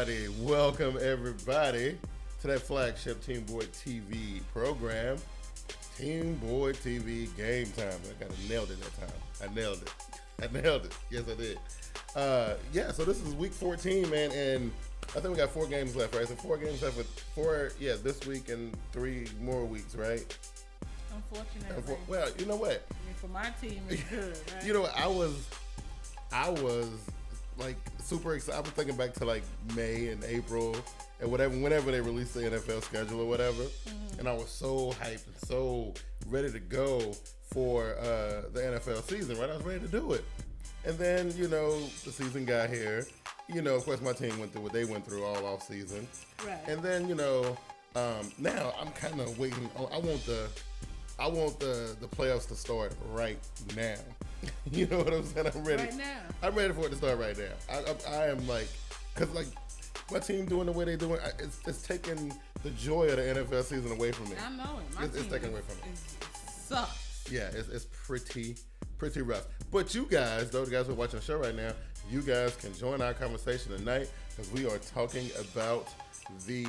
everybody. Welcome, everybody, to that flagship TeamBoydTV program, TeamBoydTV Game Time. I got nailed it that time. I nailed it. Yes, I did. So this is week 14, man, and I think we got 4 games left, right? So 4 games left with this week and 3 more weeks, right? Unfortunately. Well, you know what? I mean, for my team, it's good, right? You know what? I was like super excited. I was thinking back to like May and April and whenever they released the NFL schedule or whatever, and I was so hyped and so ready to go for the NFL season. Right, I was ready to do it, and then the season got here. Of course, my team went through what they went through all off season, Right. and then now I'm kind of waiting. I want the playoffs to start right now. You know what I'm saying? I'm ready. Right now. I'm ready for it to start right now. I am like, because like my team doing the way they doing, it's taking the joy of the NFL season away from me. I know it. It's taken away from me. It sucks. Yeah, it's pretty rough. But you guys, though, the guys who are watching the show right now, you guys can join our conversation tonight because we are talking about the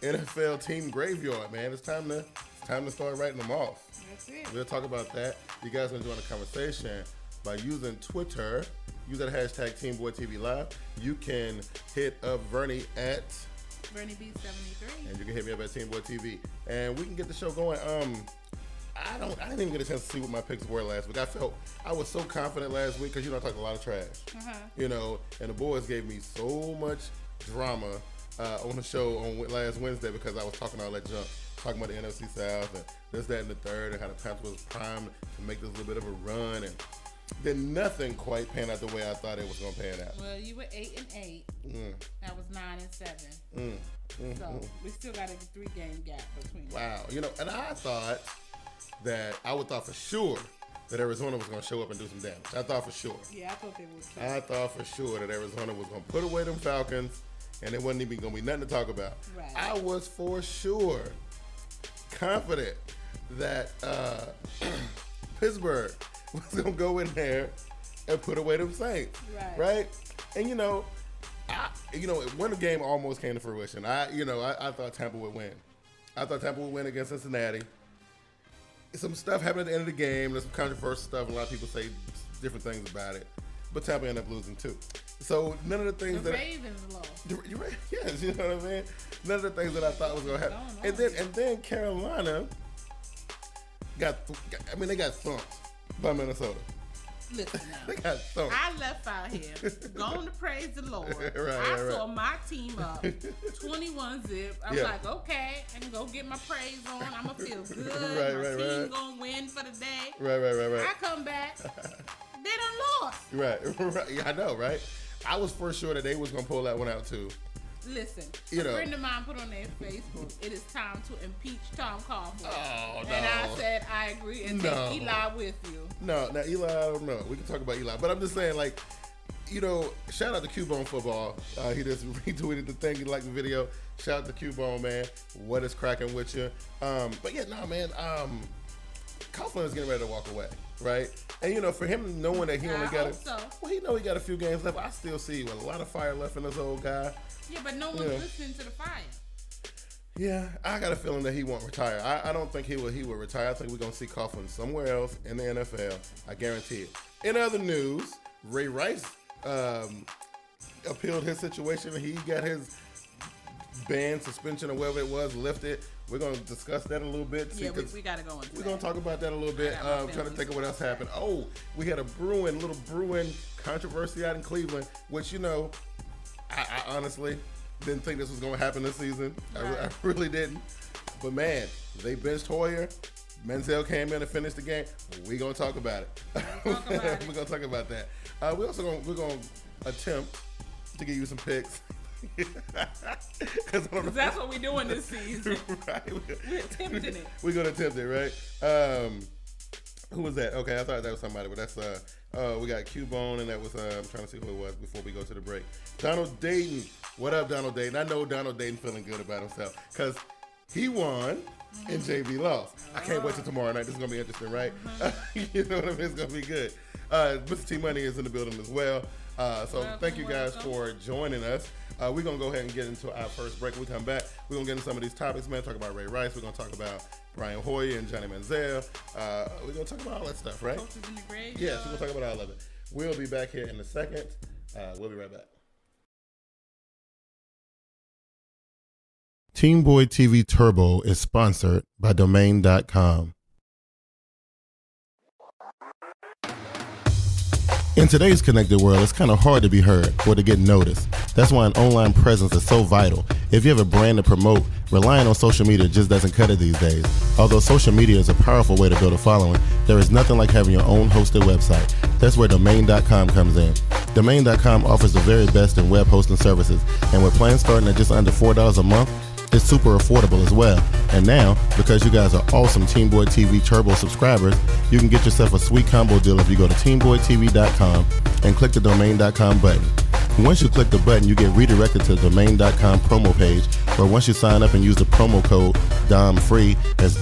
NFL team graveyard, man. It's time to start writing them off. That's it. We'll talk about that. You guys can join the conversation by using Twitter. Use that hashtag TeamBoydTV Live. You can hit up Vernie at Vernie B73. and you can hit me up at TeamBoydTV. And we can get the show going. I didn't even get a chance to see what my picks were last week. I was so confident last week because I talked a lot of trash. And the boys gave me so much drama on the show on last Wednesday because I was talking all that junk. Talking about the NFC South and this, that, and the third, and how the Panthers was primed to make this little bit of a run, and then nothing quite panned out the way I thought it was going to pan out. Well, you were 8-8. That was 9-7. So we still got a 3-game gap between. Wow, and I thought that for sure that Arizona was going to show up and do some damage. I thought for sure. Yeah, I thought they would too. I thought for sure that Arizona was going to put away them Falcons, and it wasn't even going to be nothing to talk about. Right. I was for sure confident that Pittsburgh was gonna go in there and put away them Saints, right? And when the game almost came to fruition, I thought Tampa would win. I thought Tampa would win against Cincinnati. Some stuff happened at the end of the game. There's some controversial stuff. A lot of people say different things about it, but Tampa ended up losing too. So none of the things the Ravens lost. Yes, you know what I mean. None of the things that I thought was gonna happen. And then Carolina they got thumped by Minnesota. Listen now. They got thumped. I left out here going to praise the Lord. I saw my team up 21-0. I was like, okay, I can go get my praise on. I'm gonna feel good. My team gonna win for the day. Right. I come back. They done lost. Right. Yeah, I know, right? I was for sure that they was gonna pull that one out too. Listen, a friend of mine put on their Facebook, it is time to impeach Tom Coughlin. Oh, no. And I said, I agree, and take Eli with you. No, now Eli, I don't know. We can talk about Eli. But I'm just saying, like, shout out to Cubone Football. He just retweeted the thing. He liked the video. Shout out to Cubone, man. What is cracking with you? But yeah, no, man. Coughlin is getting ready to walk away, right? And for him knowing that he only got he got a few games left. I still see a lot of fire left in this old guy. Yeah, but no one's listening to the fire. Yeah, I got a feeling that he won't retire. I don't think he will retire. I think we're gonna see Coughlin somewhere else in the NFL. I guarantee it. In other news, Ray Rice appealed his situation. He got his ban, suspension, or whatever it was, lifted. We're going to discuss that a little bit. Yeah, we got to go into that. We're going to talk about that a little bit. Trying to think of what else happened. Oh, we had a little brewing controversy out in Cleveland, which, I honestly didn't think this was going to happen this season. I really didn't. But, man, they benched Hoyer. Manzeil came in and finished the game. We're going to talk about it. We're going to talk about that. We're going to attempt to give you some picks. Because that's what we're doing this season. Right. We're attempting it. We're going to attempt it, right? Who was that? Okay, I thought that was somebody, but that's we got Cubone, and that was I'm trying to see who it was before we go to the break. Donald Dayton. What up, Donald Dayton? I know Donald Dayton feeling good about himself because he won and JB lost. I can't wait till tomorrow night. This is going to be interesting, right? You know what I mean? It's going to be good. Mr. T Money is in the building as well. So thank you guys for joining us. We're going to go ahead and get into our first break. When we come back, we're going to get into some of these topics, man. Talk about Ray Rice. We're going to talk about Brian Hoyer and Johnny Manzeil. We're going to talk about all that stuff, right? Coaches in the grave. Yes, we're going to talk about all of it. We'll be back here in a second. We'll be right back. TeamBoydTV Turbo is sponsored by Domain.com. In today's connected world, it's kind of hard to be heard or to get noticed. That's why an online presence is so vital. If you have a brand to promote, relying on social media just doesn't cut it these days. Although social media is a powerful way to build a following, there is nothing like having your own hosted website. That's where Domain.com comes in. Domain.com offers the very best in web hosting services, and with plans starting at just under $4 a month, it's super affordable as well. And now, because you guys are awesome TeamBoydTV Turbo subscribers, you can get yourself a sweet combo deal if you go to TeamBoydTV.com and click the Domain.com button. Once you click the button, you get redirected to the Domain.com promo page, where once you sign up and use the promo code DOMFREE, that's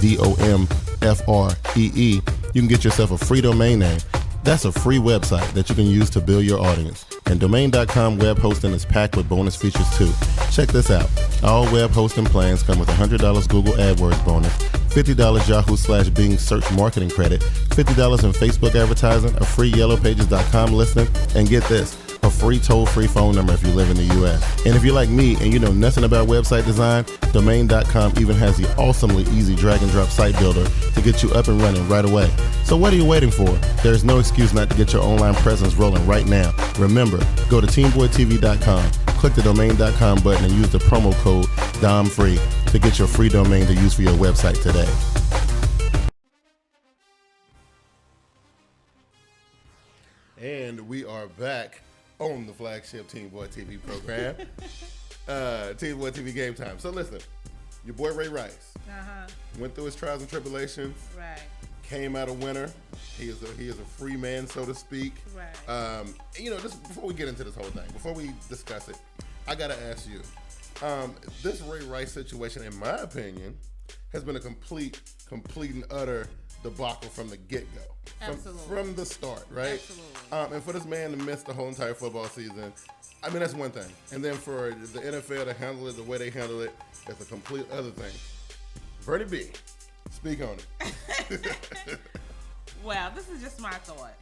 DOMFREE, you can get yourself a free domain name. That's a free website that you can use to build your audience. And Domain.com web hosting is packed with bonus features too. Check this out. All web hosting plans come with $100 Google AdWords bonus, $50 Yahoo/Bing search marketing credit, $50 in Facebook advertising, a free YellowPages.com listing, and get this, a free toll-free phone number if you live in the U.S. And if you're like me and you know nothing about website design, Domain.com even has the awesomely easy drag-and-drop site builder to get you up and running right away. So what are you waiting for? There's no excuse not to get your online presence rolling right now. Remember, go to TeamBoydTV.com, click the Domain.com button, and use the promo code DOMFREE to get your free domain to use for your website today. And we are back on the flagship TeamBoydTV program, TeamBoydTV GameTime. So listen, your boy Ray Rice went through his trials and tribulations. Right. Came out a winner. He is a free man, so to speak. Right. Just before we get into this whole thing, before we discuss it, I gotta ask you, this Ray Rice situation, in my opinion, has been a complete and utter debacle from the get-go. Absolutely. From the start, right? Absolutely. And for this man to miss the whole entire football season, I mean, that's one thing. And then for the NFL to handle it the way they handle it, that's a complete other thing. Vernie B, speak on it. Well, this is just my thought.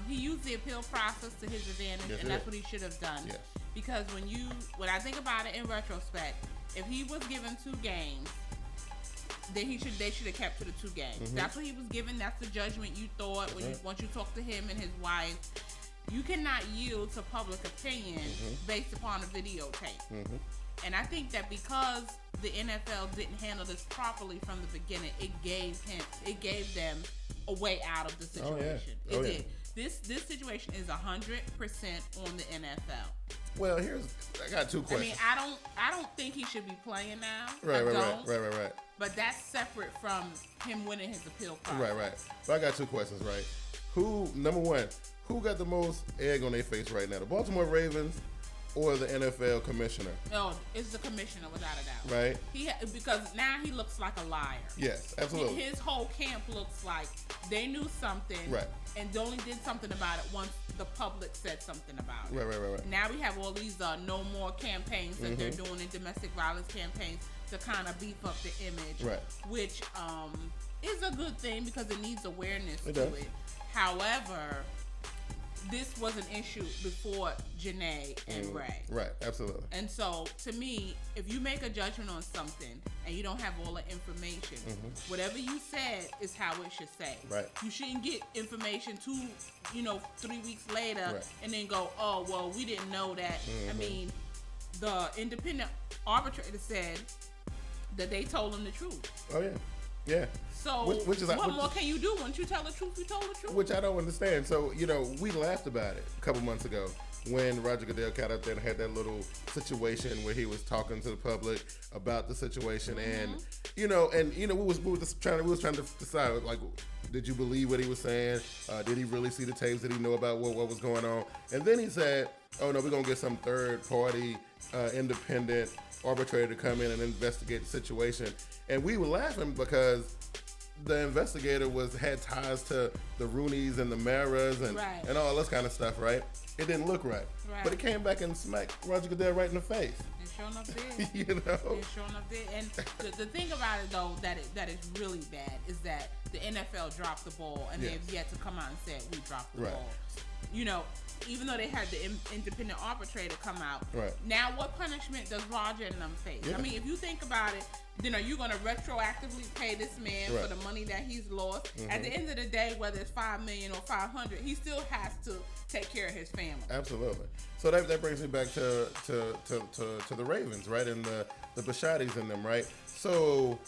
He used the appeal process to his advantage, and that's what he should have done. Yes. Because when I think about it in retrospect, if he was given 2 games, then they should have kept to the 2 games. Mm-hmm. That's what he was given. That's the judgment you thought once you talked to him and his wife. You cannot yield to public opinion based upon a videotape. Mm-hmm. And I think that because the NFL didn't handle this properly from the beginning, it gave them a way out of the situation. It did. This situation is 100% on the NFL. Well, I got 2 questions. I mean, I don't think he should be playing now. Right. But that's separate from him winning his appeal process. Right. But I got 2 questions, right? Number one, who got the most egg on their face right now? The Baltimore Ravens or the NFL commissioner? No, it's the commissioner without a doubt. Right. Because now he looks like a liar. Yes, absolutely. His whole camp looks like they knew something, right, and only did something about it once the public said something about it. Right. Now we have all these no more campaigns that they're doing in domestic violence campaigns to kind of beef up the image, right, which is a good thing because it needs awareness to it. However, this was an issue before Janae and Ray. Right, absolutely. And so, to me, if you make a judgment on something and you don't have all the information, whatever you said is how it should say. Right. You shouldn't get information 3 weeks later and then go, oh, well, we didn't know that. I mean, the independent arbitrator said that they told him the truth. Oh, yeah. Yeah. So what more can you do? Once you tell the truth, you told the truth. Which I don't understand. So, we laughed about it a couple months ago when Roger Goodell got out there and had that little situation where he was talking to the public about the situation. And, we were trying to decide, like, did you believe what he was saying? Did he really see the tapes? Did he know about what was going on? And then he said, oh, no, we're going to get some third-party independent arbitrator to come in and investigate the situation. And we were laughing because the investigator had ties to the Rooneys and the Maras and all this kind of stuff, right? It didn't look right. But it came back and smacked Roger Goodell right in the face. It sure enough did. You know? It sure enough did. And the thing about it, though, that is really bad is that the NFL dropped the ball, and they've yet to come out and say, we dropped the ball. You know, even though they had the independent arbitrator come out, now what punishment does Roger and them face? I mean, if you think about it, then are you going to retroactively pay this man for the money that he's lost? At the end of the day, whether it's $5 million or $500, he still has to take care of his family. Absolutely. So that brings me back to the Ravens, right? And the Bashadis in them, right? So,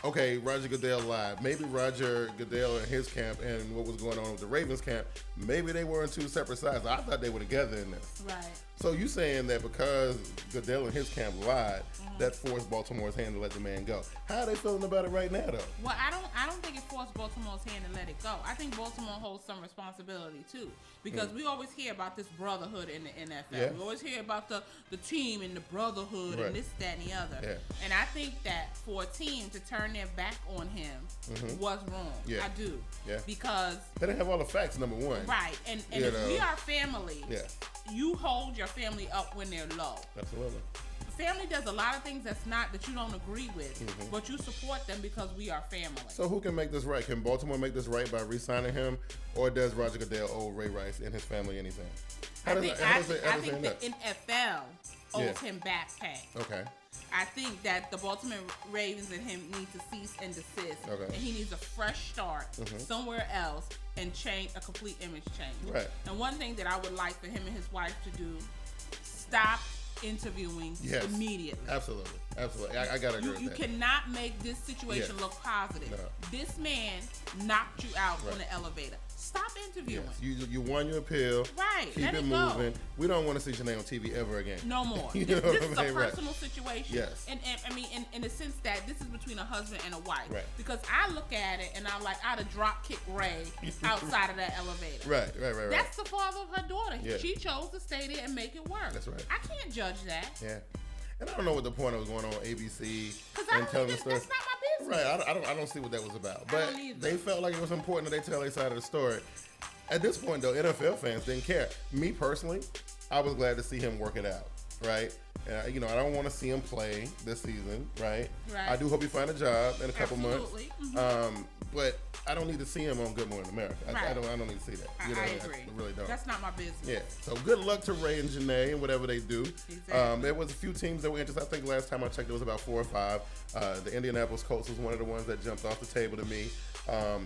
okay, Roger Goodell lied. Maybe Roger Goodell and his camp and what was going on with the Ravens camp, maybe they were on two separate sides. I thought they were together in this. Right. So you saying that because Goodell and his camp lied, that forced Baltimore's hand to let the man go. How are they feeling about it right now, though? Well, I don't think it forced Baltimore's hand to let it go. I think Baltimore holds some responsibility too, because we always hear about this brotherhood in the NFL. Yeah. We always hear about the team and the brotherhood and this, that, and the other. Yeah. And I think that for a team to turn their back on him was wrong. Yeah. I do. Yeah. Because they didn't have all the facts, number one. Right. And if we are family, you hold your family up when they're low. Absolutely. Family does a lot of things that you don't agree with, but you support them because we are family. So who can make this right? Can Baltimore make this right by re-signing him, or does Roger Goodell owe Ray Rice and his family anything? I think the NFL owes him back pay. Okay. I think that the Baltimore Ravens and him need to cease and desist, and he needs a fresh start somewhere else and change a complete image change. Right. And one thing that I would like for him and his wife to do: stop interviewing immediately. Absolutely. I gotta agree with that. You cannot make this situation look positive. No. This man knocked you out on the elevator. Stop interviewing. Yes. You won your appeal. Right. Keep it moving. We don't want to see Janae on TV ever again. No more. This is a personal situation. Yes. And I mean, in the sense that this is between a husband and a wife. Right. Because I look at it and I'm like, I'd have drop kicked Ray outside of that elevator. Right. That's the father of her daughter. Yeah. She chose to stay there and make it work. That's right. I can't judge that. Yeah. And I don't know what the point of was going on ABC and telling the story. That's not my business. Right. I don't see what that was about. But they felt like it was important that they tell their side of the story. At this point, though, NFL fans didn't care. Me personally, I was glad to see him work it out. Right. And, I don't want to see him play this season. Right. I do hope he find a job in a couple months. But I don't need to see him on Good Morning America. I don't need to see that. I agree. I really don't. That's not my business. Yeah. So good luck to Ray and Janae and whatever they do. Exactly. There was a few teams that were interested. I think last time I checked, it was about 4 or 5. The Indianapolis Colts was one of the ones that jumped off the table to me.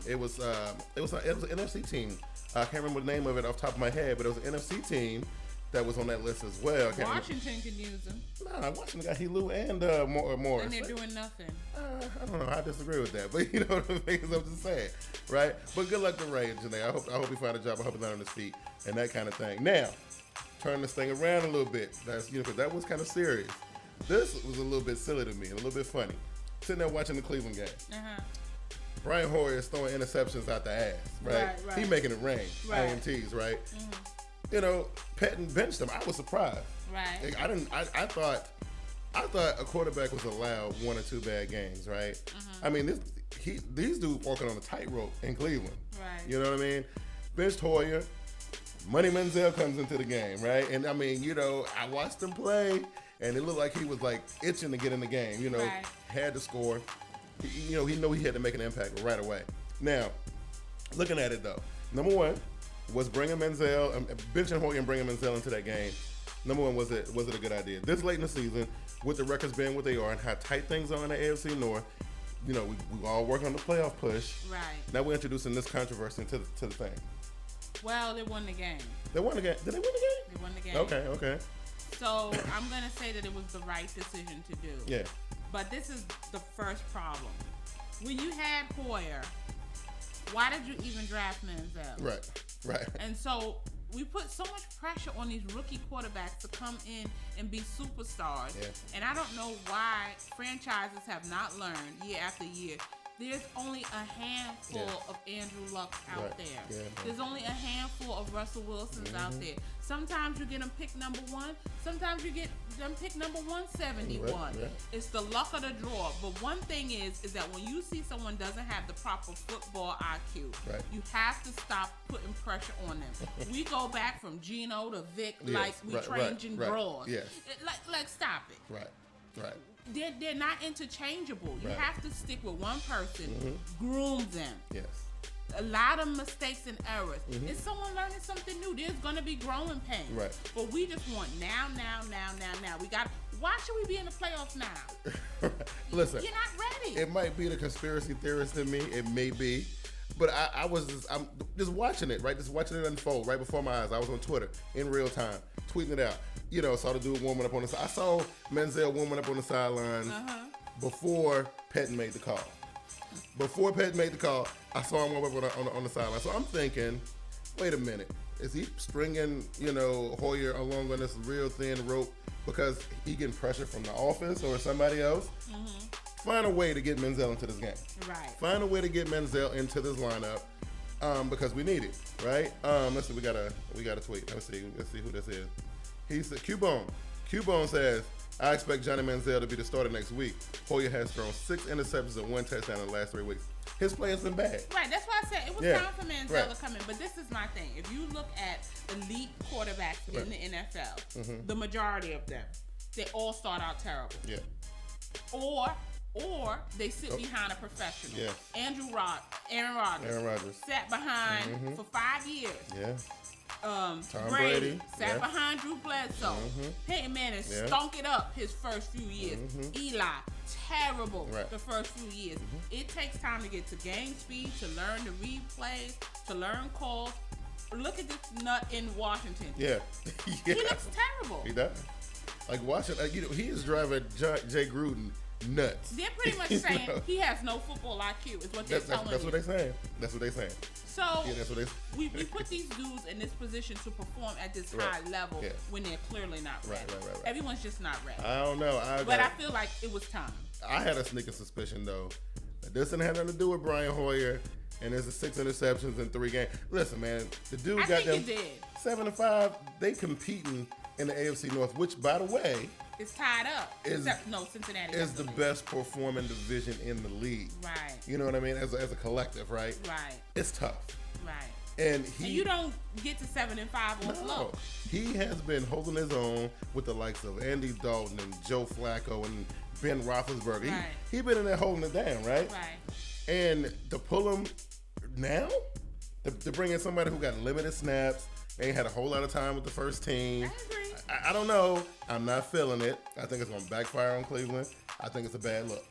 It was an NFC team. I can't remember the name of it off the top of my head, but it was an NFC team that was on that list as well. Washington can use them. Nah, Washington got Helu and Morris. And they're doing nothing. I don't know. I disagree with that, but you know what I mean. I'm just saying, right? But good luck to Ray and Janae. I hope he find a job. I hope he's not on his feet and that kind of thing. Now, turn this thing around a little bit. That's because that was kind of serious. This was a little bit silly to me, a little bit funny. Sitting there watching the Cleveland game. Brian Hoyer is throwing interceptions out the ass, right? He making it rain. INTs, right? Patton benched him. I was surprised. Right. I thought a quarterback was allowed 1 or 2 bad games, right? I mean, these dudes walking on a tightrope in Cleveland. Right. You know what I mean? Benched Hoyer. Money Manzeil comes into the game, right? And I mean, I watched him play, and it looked like he was like itching to get in the game. Had to score. He knew he had to make an impact right away. Now, looking at it though, number one was bringing Manzeil, benching Hoyer and bringing Manzeil into that game. Number one, was it a good idea? This late in the season, with the records being what they are and how tight things are in the AFC North, we all working on the playoff push. Right. Now we're introducing this controversy to the thing. Well, they won the game. They won the game. Did they win the game? They won the game. Okay. So I'm gonna say that it was the right decision to do. Yeah. But this is the first problem. When you had Hoyer, why did you even draft Manzeil? Right. And so we put so much pressure on these rookie quarterbacks to come in and be superstars. Yeah. And I don't know why franchises have not learned year after year. there's only a handful of Andrew Lucks out there. Yeah. There's only a handful of Russell Wilsons out there. Sometimes you get them picked number 1. Sometimes you get them picked number 171. Right. It's the luck of the draw. But one thing is that when you see someone doesn't have the proper football IQ, you have to stop putting pressure on them. We go back from Gino to Vic like we trained in brawls. Yes. Like stop it. Right. They're not interchangeable. You have to stick with one person, groom them. Yes. A lot of mistakes and errors. Is someone learning something new? There's gonna be growing pains. Right. But we just want now. Why should we be in the playoffs now? Listen, you're not ready. It might be the conspiracy theorist in me. It may be. But I'm just watching it, right? Just watching it unfold right before my eyes. I was on Twitter in real time, tweeting it out. Saw the dude warming up on the side. I saw Manzeil warming up on the sidelines before Pettin made the call. Before Pettin made the call, I saw him warm up on the sideline. So I'm thinking, wait a minute. Is he stringing, Hoyer along on this real thin rope because he getting pressure from the offense or somebody else? Find a way to get Manzeil into this game. Right. Find a way to get Manzeil into this lineup because we need it, right? Let's see, we got a tweet. Let's see who this is. He said, Q-Bone says, I expect Johnny Manziel to be the starter next week. Hoyer has thrown 6 interceptions and 1 touchdown in the last 3 weeks. His play has been bad. Right, that's why I said it was time for Manziel to come in. But this is my thing. If you look at elite quarterbacks in the NFL, the majority of them, they all start out terrible. Yeah. Or they sit behind a professional. Yeah. Aaron Rodgers. Sat behind for 5 years. Yeah. Tom Brady sat behind Drew Bledsoe. Peyton Manning stunk it up his first few years. Eli, terrible the first few years. It takes time to get to game speed, to learn the replays, to learn calls. Look at this nut in Washington. Yeah. He looks terrible. He does. Like Washington, he is driving Jay Gruden nuts. They're pretty much saying he has no football IQ. Is what they're telling That's you. That's what they're saying. So that's what we put these dudes in this position to perform at this high level when they're clearly not ready. Right. Everyone's just not ready. I don't know. But I feel like it was time. I had a sneaking suspicion though that this didn't have nothing to do with Brian Hoyer. And there's 6 interceptions in 3 games. Listen, man, the dude got them 7-5. They competing in the AFC North, which, by the way, it's tied up. Cincinnati is the best performing division in the league. Right. You know what I mean? As a collective, right? Right. It's tough. Right. And you don't get to 7-5 on slow. He has been holding his own with the likes of Andy Dalton and Joe Flacco and Ben Roethlisberger. Right. He been in there holding it down, right? Right. And to pull him now, to bring in somebody who got limited snaps, ain't had a whole lot of time with the first team. I agree. I don't know. I'm not feeling it. I think it's going to backfire on Cleveland. I think it's a bad look.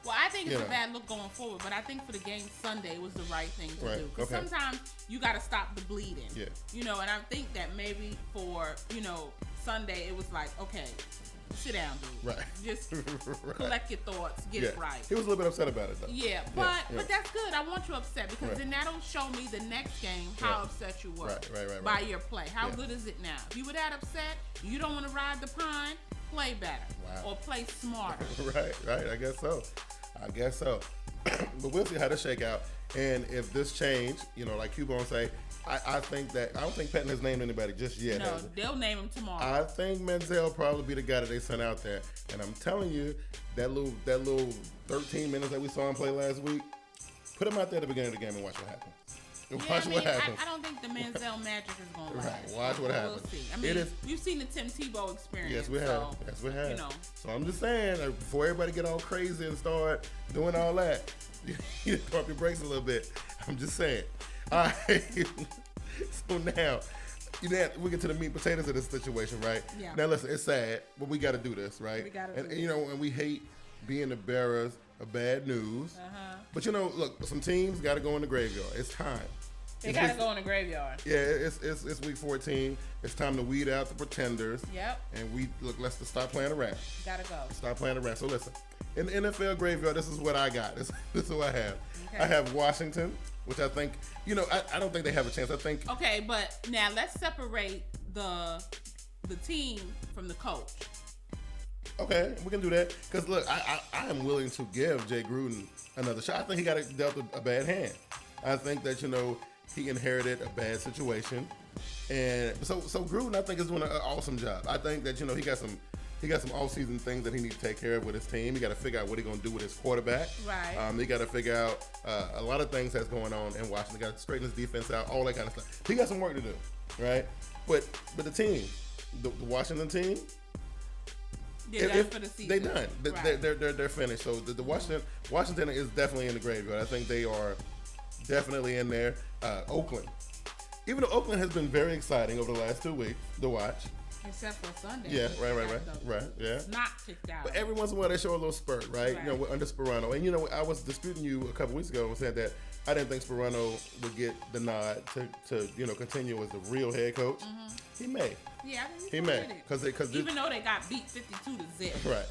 Well, I think it's a bad look going forward, but I think for the game Sunday it was the right thing to do. Because sometimes you got to stop the bleeding. Yeah. And I think that maybe for, Sunday it was like, okay, sit down, dude. Right. Just collect your thoughts, get it right. He was a little bit upset about it, though. Yeah, but that's good. I want you upset because then that'll show me the next game how upset you were by your play. How good is it now? If you were that upset, you don't want to ride the pine, play better or play smarter. Right. I guess so. But we'll see how this shake out. And if this change, like Q-Bone say, I think that I don't think Pettin has named anybody just yet. No, they'll name him tomorrow. I think Manzeil will probably be the guy that they sent out there. And I'm telling you, that little 13 minutes that we saw him play last week, put him out there at the beginning of the game and watch what happens. What happens. I don't think the Manzeil magic is going to last. Right. Watch what happens. We'll see. We've seen the Tim Tebow experience. Yes, we have. So I'm just saying, before everybody get all crazy and start doing all that, you pump your brakes a little bit. I'm just saying. All right. So now, we get to the meat and potatoes of this situation, right? Yeah. Now listen, it's sad, but we got to do this, right? We got to do this. And we hate being the bearers of bad news. But look, some teams got to go in the graveyard. It's time. They got to go in the graveyard. Yeah, it's week 14. It's time to weed out the pretenders. Yep. And let's just stop playing around. Got to go. Stop playing around. So listen, in the NFL graveyard, this is what I got. This is what I have. Okay. I have Washington, which I think, I don't think they have a chance. I think. Okay, but now let's separate the team from the coach. Okay, we can do that. Because look, I am willing to give Jay Gruden another shot. I think he got dealt a bad hand. I think that he inherited a bad situation, and so Gruden I think is doing an awesome job. I think that he got some off-season things that he needs to take care of with his team. He got to figure out what he's going to do with his quarterback. Right. He got to figure out a lot of things that's going on in Washington. Got to straighten his defense out, all that kind of stuff. He got some work to do, right? But the team, the Washington team. They're done for the season. They done. Right. They're Finished. So the Washington is definitely in the graveyard. I think they are definitely in there. Oakland. Even though Oakland has been very exciting over the last 2 weeks to watch. Except for Sunday. Yeah, right. Yeah. Not kicked out. But every once in a while they show a little spurt, right? Under Sperano. And I was disputing you a couple weeks ago and said that I didn't think Sperano would get the nod to continue as the real head coach. Mm-hmm. He may. Yeah, he may. Because even though they got beat 52-0. Right.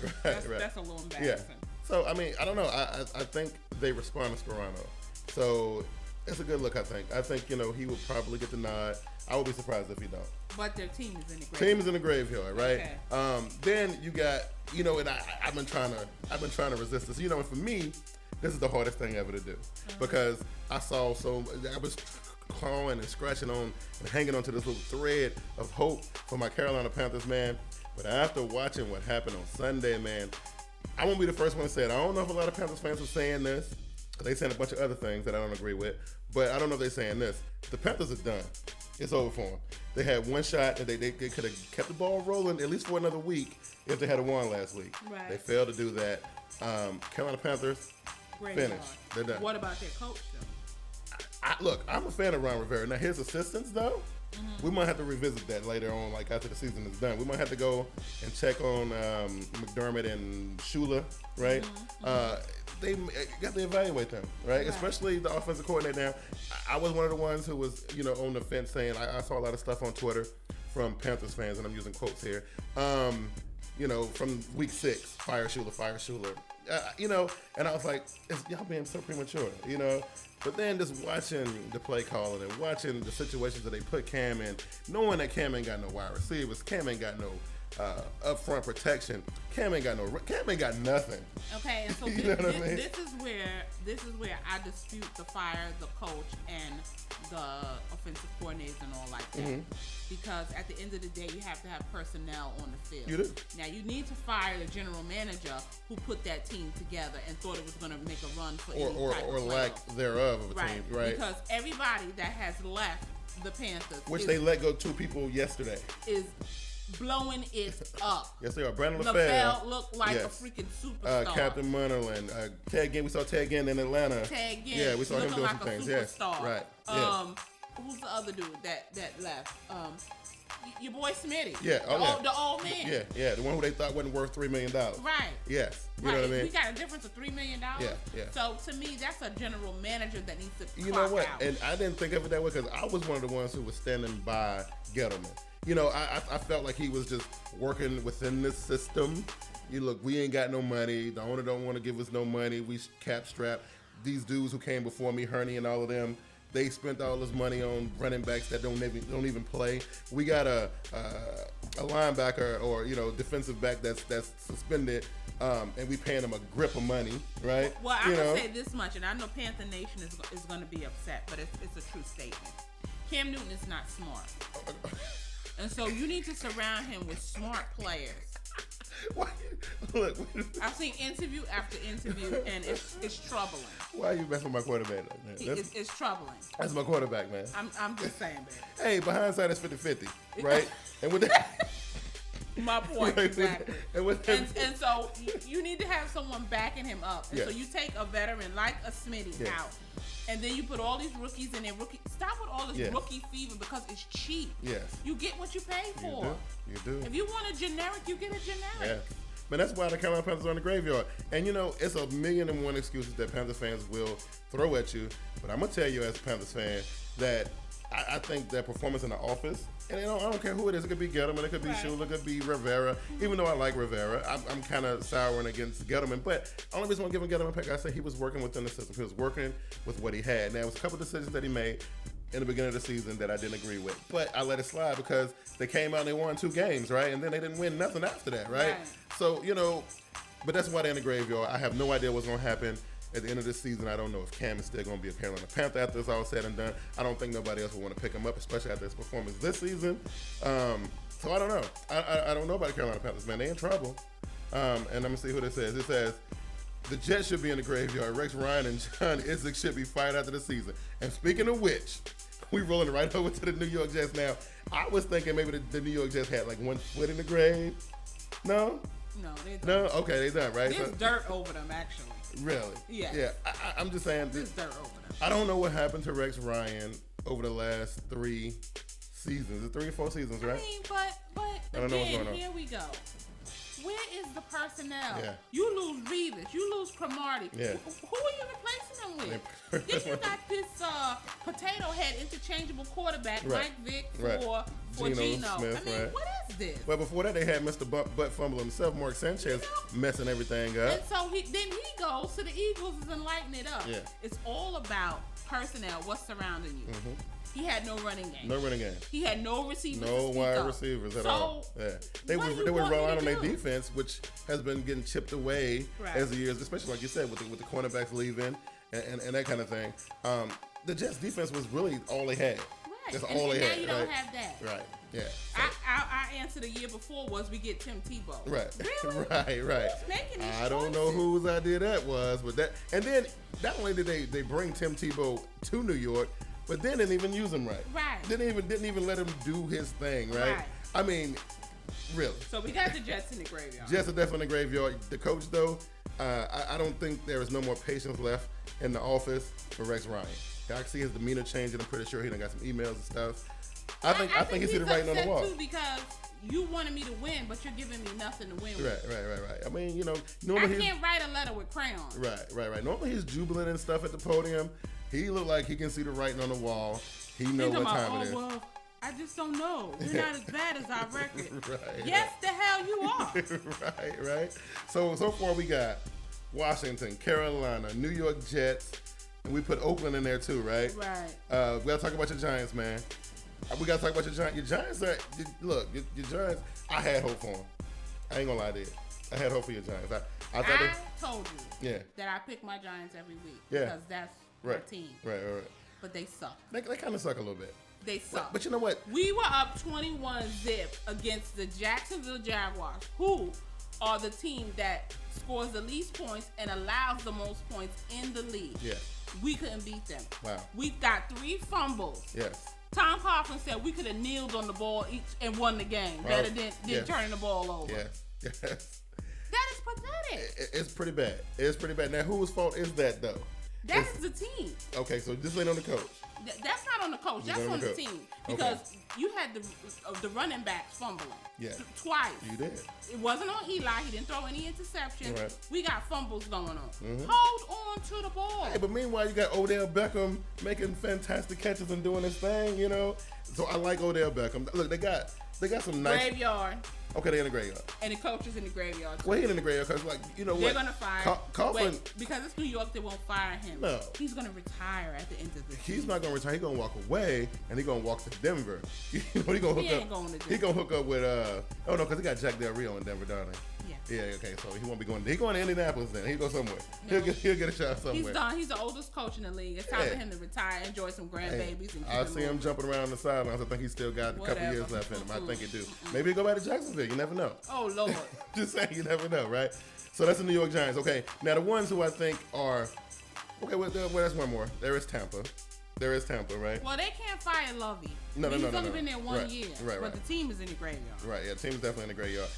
That's a little embarrassing. Yeah. So I mean, I don't know. I think they respond to Sperano. So it's a good look. I think he would probably get the nod. I would be surprised if he don't. But their team is in the graveyard. Team is in the graveyard, right? Okay. Then you got, and I've been trying to resist this. And for me, this is the hardest thing ever to do because I was clawing and scratching on and hanging onto this little thread of hope for my Carolina Panthers, man. But after watching what happened on Sunday, man, I won't be the first one to say it. I don't know if a lot of Panthers fans are saying this. They saying a bunch of other things that I don't agree with, but I don't know if they're saying this. The Panthers are done. It's over for them. They had one shot and they could have kept the ball rolling at least for another week if they had won last week. Right. They failed to do that. Carolina Panthers finished. They're done. What about their coach though? Look, I'm a fan of Ron Rivera. Now his assistants though, we might have to revisit that later on, like after the season is done. We might have to go and check on McDermott and Shula, right? They got to evaluate them, right? Especially the offensive coordinator. Now, I was one of the ones who was, on the fence saying I saw a lot of stuff on Twitter from Panthers fans, and I'm using quotes here. From week 6, fire Shula. And I was like, y'all being so premature, But then just watching the play calling and watching the situations that they put Cam in, knowing that Cam ain't got no wide receivers, Cam ain't got no upfront protection, Cam ain't got nothing. Okay, and so this is where I dispute the fire the coach and the offensive coordinators and all like that. Because at the end of the day, you have to have personnel on the field. You do. Now, you need to fire the general manager who put that team together and thought it was going to make a run for any type of lack thereof of a team, right? Because everybody that has left the Panthers, which they let go 2 people yesterday, is blowing it up. Yes, they are. Brandon LaFell looked like a freaking superstar. Captain Munnerlin, Ted Ginn. We saw Ted Ginn in Atlanta. Ted Ginn. Yeah, we saw him doing like some things. Superstar. Yes, right. Who's the other dude that left? Your boy Smitty. Yeah. The old man. Yeah. The one who they thought wasn't worth $3 million. Right. Yes. You know what I mean? We got a difference of $3 million. Yeah. So to me, that's a general manager that needs to. You know what? Out. And I didn't think of it that way because I was one of the ones who was standing by Gettleman. I felt like he was just working within this system. Look, we ain't got no money. The owner don't want to give us no money. We cap strapped. These dudes who came before me, Vernie and all of them, they spent all this money on running backs that don't even play. We got a linebacker or defensive back that's suspended, and we paying them a grip of money, right? Well, I can say this much, and I know Panther Nation is going to be upset, but it's a true statement. Cam Newton is not smart, and so you need to surround him with smart players. Look, I've seen interview after interview, and it's troubling. Why are you messing with my quarterback? It's troubling. That's my quarterback, man. I'm just saying, baby. Hey, but hindsight is 50-50, right? And with that, my point, exactly. And so you need to have someone backing him up. And so you take a veteran like a Smitty out, and then you put all these rookies in there. Stop with all this rookie fever because it's cheap. Yes. You get what you pay for. You do. If you want a generic, you get a generic. Yeah. But that's why the Carolina Panthers are in the graveyard. And it's a million and one excuses that Panthers fans will throw at you. But I'm going to tell you as a Panthers fan that I think their performance in the office, and I don't care who it is. It could be Gettleman, it could be Shula, it could be Rivera. Even though I like Rivera, I'm kind of souring against Gettleman. But the only reason I'm giving Gettleman a pick, I say he was working within the system. He was working with what he had. Now, it was a couple decisions that he made. in the beginning of the season that I didn't agree with. But I let it slide because they came out and they won 2 games, right? And then they didn't win nothing after that, right? So, but that's why they're in the graveyard. I have no idea what's going to happen at the end of this season. I don't know if Cam is still going to be a Carolina Panther after it's all said and done. I don't think nobody else will want to pick him up, especially after his performance this season. So I don't know. I don't know about the Carolina Panthers, man. They in trouble. And let me see who this says. It says, the Jets should be in the graveyard. Rex Ryan and John Idzik should be fired after the season. And speaking of which, we rolling right over to the New York Jets now. I was thinking maybe the New York Jets had like one foot in the grave. No? No, they don't. No? Okay, they done, right? There's dirt over them, actually. Really? Yeah. Yeah. I'm just saying. There's dirt over them. I don't know what happened to Rex Ryan over the last 3 seasons. It's 3 or 4 seasons, right? I mean, but I don't know what's again, going on. here we go. Where is the personnel? Yeah. You lose Reeves. You lose Cromartie. Yeah. Who are you replacing them with? Then you got this potato head interchangeable quarterback, Mike Vick, for Geno. Smith, I mean, what is this? Well, before that, they had Mr. Butt Fumble himself, Mark Sanchez, messing everything up. And so then he goes to the Eagles and lighten it up. Yeah. It's all about personnel, what's surrounding you. Mm-hmm. He had no running game. No running game. He had no receivers. No wide receivers at all. Yeah. They were relying on their defense, which has been getting chipped away as the years, especially like you said, with the cornerbacks leaving and that kind of thing. The Jets defense was really all they had. Right. That's all they had. Now you don't have that. Right. Yeah. So. Our answer the year before was we get Tim Tebow. Right. Really? Right. Who's making these I don't know whose idea that was, but that, and then not only did they bring Tim Tebow to New York, but then didn't even use him right. Right. Didn't even let him do his thing, right? I mean, really. So we got the Jets in the graveyard. Jets are definitely in the graveyard. The coach, though, I don't think there is no more patience left in the office for Rex Ryan. I can see his demeanor changing. I'm pretty sure he done got some emails and stuff. I think he's the writing on the wall. Too, because you wanted me to win, but you're giving me nothing to win with. Right. I mean, normally I can't write a letter with crayons. Right. Normally he's jubilant and stuff at the podium. He looked like he can see the writing on the wall. He knows what time it is. Well, I just don't know. We're not as bad as our record. Right. Yes, the hell you are. Right. So far we got Washington, Carolina, New York Jets, and we put Oakland in there too, right? Right. We gotta talk about your Giants, man. We gotta talk about your Giants. Your Giants are your Giants. I had hope for them. I ain't gonna lie to you. I had hope for your Giants. I told you that I pick my Giants every week because that's my team. Right. But they suck. They kind of suck a little bit. They suck. But you know what? We were up 21-0 against the Jacksonville Jaguars, who are the team that scores the least points and allows the most points in the league. Yeah. We couldn't beat them. Wow. We got 3 fumbles. Yes. Tom Coughlin said we could have kneeled on the ball each and won the game better than turning the ball over. Yes. That is pathetic. It's pretty bad. It's pretty bad. Now, whose fault is that, though? That's the team. Okay, so this ain't on the coach. That's not on the coach. That's on the team. Because you had the running backs fumbling. Yeah. Twice. You did. It wasn't on Eli. He didn't throw any interceptions. Right. We got fumbles going on. Mm-hmm. Hold on to the ball. Hey, but meanwhile, you got Odell Beckham making fantastic catches and doing his thing, So I like Odell Beckham. Look, they got some nice graveyard. Okay, they're in the graveyard. And the coach is in the graveyard too. Well, he's in the graveyard because, they're gonna fire. Coughlin, because it's New York, they won't fire him. No, he's gonna retire at the end of the season. He's not gonna retire. He's gonna walk away and he's gonna walk to Denver. He gonna hook up. He's gonna hook up with oh no, because he got Jack Del Rio in Denver, don't he? Yeah. Okay, so he won't be going. He's going to Indianapolis then. He'll go somewhere. No. He'll get a shot somewhere. He's done. He's the oldest coach in the league. It's time for him to retire, enjoy some grandbabies. And I see him jumping around the sidelines. I think he's still got a couple years left in him. I think he do. Maybe he'll go back to Jacksonville. You never know. Oh Lord. Just saying, you never know, right? So that's the New York Giants. Okay, now the ones who I think are well, that's one more. There is Tampa, right? Well, they can't fire Lovey. No. He's only been there 1 year. Right. But the team is in the graveyard. Right. Yeah, the team is definitely in the graveyard.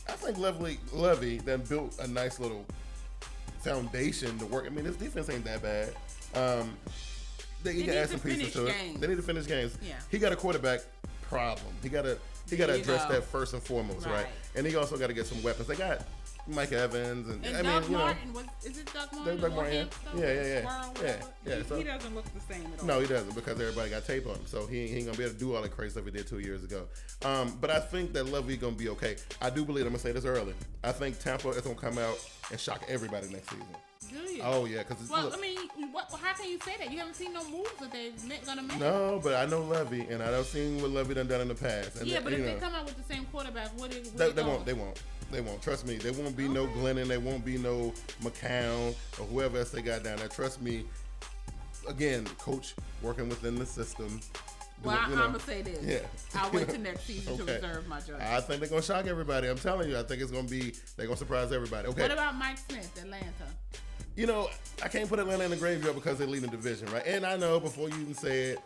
I think Levy then built a nice little foundation to work. I mean, his defense ain't that bad. He got to add some pieces to it. They need to finish games. Yeah. He got a quarterback problem. He got to address that first and foremost, right? And he also got to get some weapons. They got Mike Evans and Doug Martin. Is it Doug Martin? Doug Martin. Yeah. So he doesn't look the same at all. No, he doesn't because everybody got tape on him. So he ain't gonna be able to do all that crazy stuff he did 2 years ago. But I think that Lovey gonna be okay. I do believe, I'm gonna say this early, I think Tampa is gonna come out and shock everybody next season. Do you? Oh yeah, because well, I mean, how can you say that? You haven't seen no moves that they're gonna make. No, but I know Levy, and I've seen what Levy done in the past. And but if they come out with the same quarterback, they won't. Trust me, there won't be no Glennon, there won't be no McCown or whoever else they got down there. Trust me. Again, coach working within the system. Well, I'm gonna say this. Yeah. I'll wait till next season to reserve my judgment. I think they're gonna shock everybody. I'm telling you. I think they're gonna surprise everybody. Okay. What about Mike Smith, Atlanta? I can't put Atlanta in the graveyard because they lead the division, right? And I know before you even say it,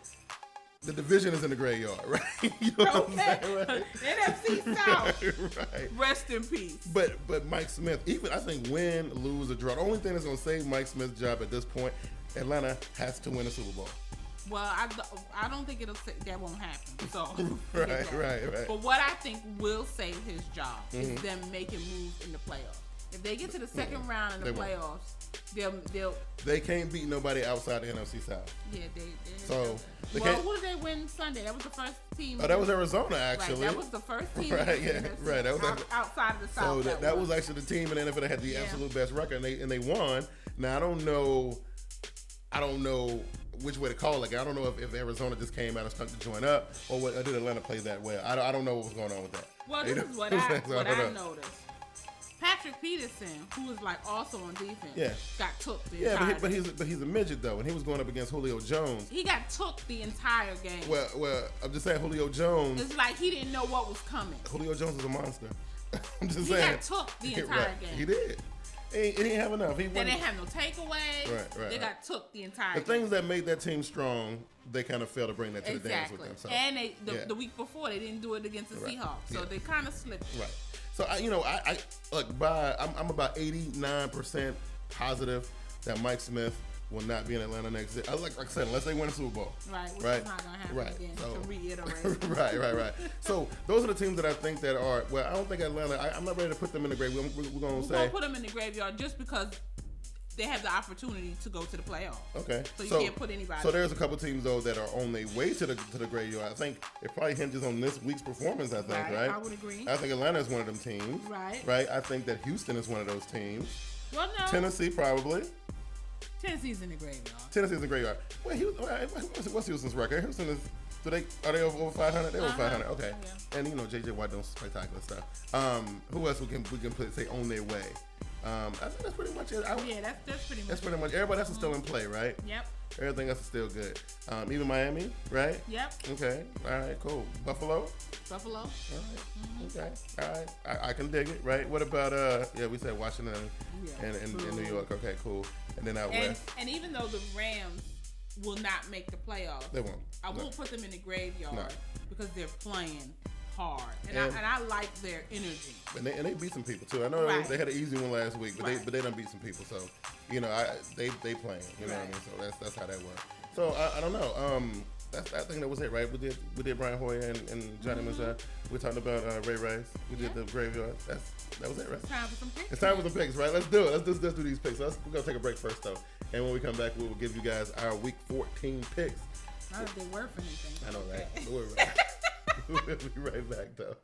the division is in the graveyard, right? You know what I'm saying, right? NFC South. Right. Rest in peace. But Mike Smith, even I think win, lose, or draw, the only thing that's gonna save Mike Smith's job at this point, Atlanta has to win a Super Bowl. Well, I don't think that won't happen. So right. But what I think will save his job is them making moves in the playoffs. If they get to the second round in the playoffs, they can't beat nobody outside the NFC South. Yeah, they so they who did they win Sunday? That was the first team. Oh, that was Arizona actually. Right, that was the first team. Right, yeah, right. That was outside of the South. So that was actually the team in the NFL that had the absolute best record, and they won. Now I don't know which way to call it. I don't know if Arizona just came out and stuck to join up, or did Atlanta play that well? I don't know what was going on with that. Well, this is what I noticed. Patrick Peterson, who was like also on defense, got took the entire but he's a midget though, and he was going up against Julio Jones. He got took the entire game. Well, I'm just saying Julio Jones. It's like he didn't know what was coming. Julio Jones is a monster. I'm just saying. He got took the entire game. He did. He didn't have enough. They didn't have no takeaway. Right. They got took the entire game. The things that made that team strong, they kind of failed to bring that to the dance with them. So. And the week before, they didn't do it against the Seahawks. So they kind of slipped. Right. So, I look, I'm about 89% positive that Mike Smith will not be in Atlanta next year. Like I said, unless they win a Super Bowl. Right, which is not going to happen again, to reiterate. Right. So those are the teams that I think that are, well, I don't think Atlanta, I'm not ready to put them in the graveyard. We're going to say. We'll put them in the graveyard just because they have the opportunity to go to the playoffs. Okay. So you can't put anybody. So there's a couple teams, though, that are on their way to the graveyard. I think it probably hinges on this week's performance, I think, right? I would agree. I think Atlanta is one of them teams. Right. I think that Houston is one of those teams. Well, no. Tennessee, probably. Tennessee's in the graveyard. Tennessee's in the graveyard. Well, what's Houston's record? Houston is. Are they over 500? They're over 500. Okay. Yeah. And JJ Watt doing spectacular stuff. Who else we can say on their way? I think that's pretty much it. That's pretty much. That's pretty much. Everybody else is still in play, right? Yep. Everything else is still good. Even Miami, right? Yep. Okay. All right. Cool. Buffalo. All right. Mm-hmm. Okay. All right. I can dig it. Right. What about we said Washington and New York. Okay. Cool. And then out west. And even though the Rams will not make the playoffs, they won't. I won't put them in the graveyard because they're playing hard, and I like their energy. And they beat some people too. I know they had an easy one last week, but they done beat some people. So they playing. You know what I mean? So that's how that works. So I don't know. I think that was it, right? We did Brian Hoyer and Johnny Manziel. We talked about Ray Rice. We did the graveyard. That was it, right? It's time for some picks. It's time for some picks, right? Let's do it. Let's do these picks. We're gonna take a break first though, and when we come back, we will give you guys our Week 14 picks. Not if they're worth anything. I know, right? We'll be right back though.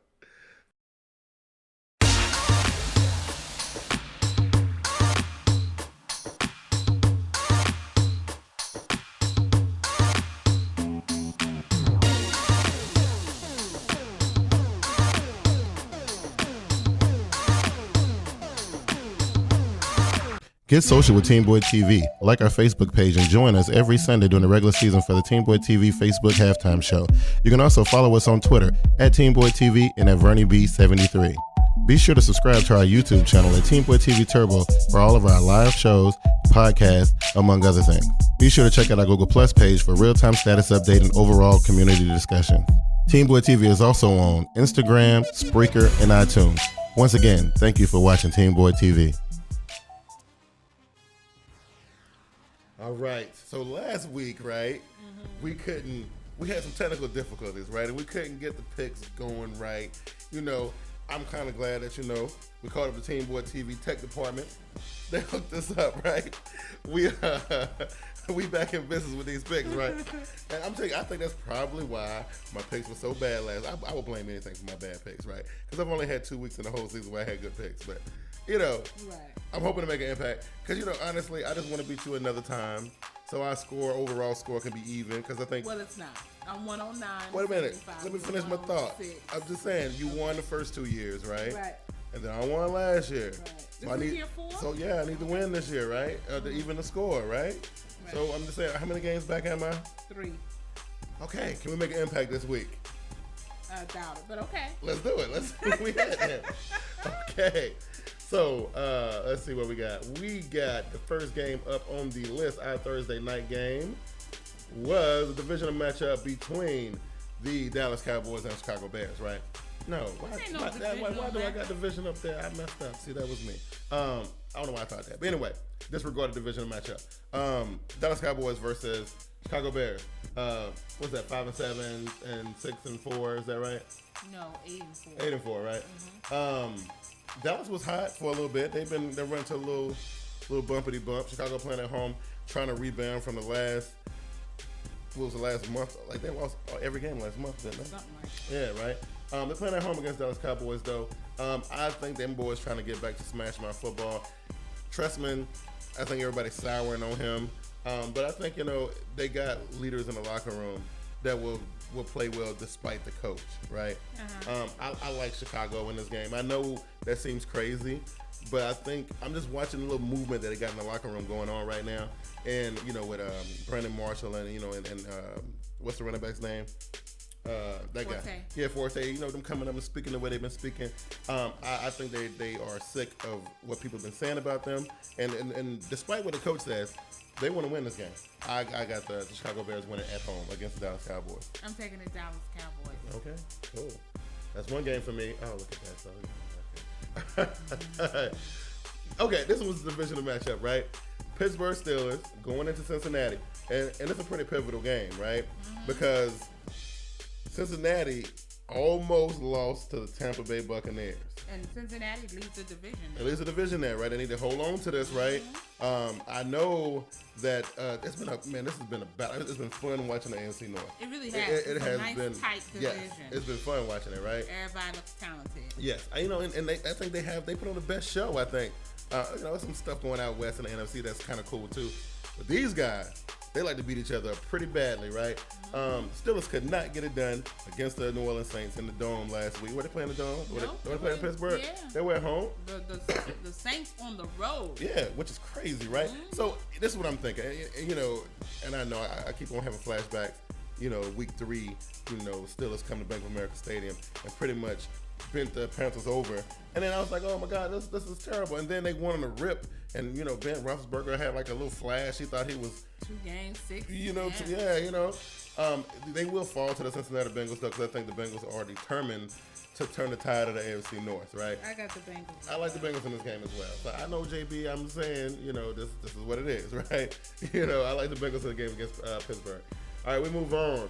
Get social with TeamBoydTV. Like our Facebook page and join us every Sunday during the regular season for the TeamBoydTV Facebook halftime show. You can also follow us on Twitter at TeamBoydTV and at Vernie B73. Be sure to subscribe to our YouTube channel at TeamBoydTV Turbo for all of our live shows, podcasts, among other things. Be sure to check out our Google Plus page for real-time status update and overall community discussion. TeamBoydTV is also on Instagram, Spreaker, and iTunes. Once again, thank you for watching TeamBoydTV. All right. So last week, right, we had some technical difficulties, right? And we couldn't get the picks going right. I'm kind of glad that, we called up the TeamBoydTV tech department. They hooked us up, right? We back in business with these picks, right? And I'm telling you, I think that's probably why my picks were so bad last. I will blame anything for my bad picks, right? Because I've only had 2 weeks in the whole season where I had good picks, but You know, Right. I'm hoping to make an impact. Because, you know, honestly, I just want to beat you another time. So our overall score can be even. Because I think. Well, it's not. I'm 109. Wait a minute. Let me finish my thought. I'm just saying, you won the first 2 years, right? Right. And then I won last year. Right. So This is year 4? So, yeah, I need to win this year, right? To even the score, right? So I'm just saying, how many games back am I? 3. Okay, can we make an impact this week? I doubt it, but okay. Let's do it. Let's see what we got then. Okay. So, let's see what we got. We got the first game up on the list. Our Thursday night game was a divisional matchup between the Dallas Cowboys and Chicago Bears, right? No. Why do I got division up there? I messed up. See, that was me. I don't know why I thought that. But anyway, disregarded divisional matchup. Dallas Cowboys versus Chicago Bears. What's that? 5-7 and 6-4. Is that right? No, 8-4. 8-4, right? Mm-hmm. Dallas was hot for a little bit. They run into a little bumpity bump. Chicago playing at home, trying to rebound from the last. What was the last month? Like they lost every game last month, didn't they? Something like that. Yeah, right. They're playing at home against Dallas Cowboys, though. I think them boys trying to get back to smash my football. Trestman, I think everybody's souring on him. But I think, you know, they got leaders in the locker room that will play well despite the coach, right? I like Chicago in this game. I know that seems crazy, but I think I'm just watching the little movement that they got in the locker room going on right now. And, you know, with Brandon Marshall and, you know, and what's the running back's name? That Forte. guy. Yeah, Forte. You know, them coming up and speaking the way they've been speaking. I think they are sick of what people have been saying about them. And despite what the coach says, they want to win this game. I got the Chicago Bears winning at home against the Dallas Cowboys. I'm taking the Dallas Cowboys. Okay, cool. That's one game for me. Oh, look at that. So, okay, this was the divisional matchup, right? Pittsburgh Steelers going into Cincinnati. And it's a pretty pivotal game, right? Because Cincinnati almost lost to the Tampa Bay Buccaneers. And Cincinnati leads the division. It leads the division there, right? They need to hold on to this, right? I know that this has been fun watching the AFC North. It really has. It has been tight division. Yes, it's been fun watching it, right? Everybody looks talented. Yes, you know, and I think they put on the best show. I think you know, some stuff going out west in the NFC that's kind of cool too. But these guys, they like to beat each other up pretty badly, right? Steelers could not get it done against the New Orleans Saints in the Dome last week. Were they playing the Dome? Were they playing in Pittsburgh? Yeah. They were at home. The Saints on the road. Yeah, which is crazy, right? So this is what I'm thinking. You know, and I know I keep on having flashbacks. You know, week 3, you know, Steelers come to Bank of America Stadium and pretty much bent the Panthers over. And then I was like, oh my God, this is terrible. And then they won on a rip. And, you know, Ben Roethlisberger had like a little flash. He thought he was 2 games, 6. You know, you know. They will fall to the Cincinnati Bengals, though, because I think the Bengals are determined to turn the tide of the AFC North, right? I got the Bengals. I like the Bengals in this game as well. So I know, JB, I'm saying, you know, this is what it is, right? You know, I like the Bengals in the game against Pittsburgh. All right, we move on.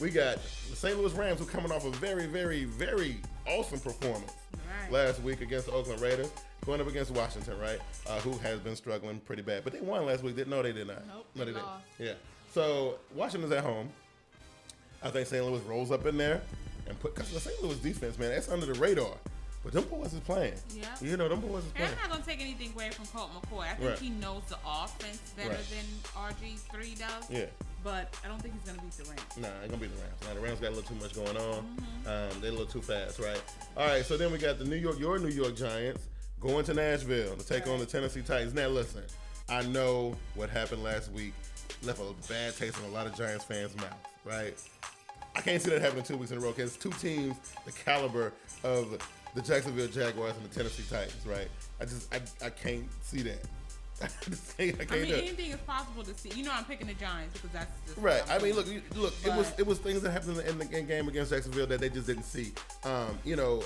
We got the St. Louis Rams, who are coming off a very, very, very awesome performance last week against the Oakland Raiders, going up against Washington, right? Who has been struggling pretty bad. But they won last week. No, they did not. Nope, no, they lost. didn't. Yeah. So Washington's at home. I think St. Louis rolls up in there and because the St. Louis defense, man, that's under the radar. But them boys is playing. Yeah. You know, them boys is playing. And I'm not going to take anything away from Colt McCoy. I think he knows the offense better than RG3 does. Yeah. But I don't think he's going to beat the Rams. Nah, ain't going to beat the Rams. Nah, the Rams got a little too much going on. They're a little too fast, right? All right, so then we got your New York Giants going to Nashville to take on the Tennessee Titans. Now, listen, I know what happened last week left a bad taste in a lot of Giants fans' mouths, right? I can't see that happening 2 weeks in a row because it's 2 teams the caliber of the Jacksonville Jaguars and the Tennessee Titans, right? I can't see that. I mean, anything is possible to see. You know, I'm picking the Giants because that's just right. I mean, look. It was things that happened in the game against Jacksonville that they just didn't see. You know,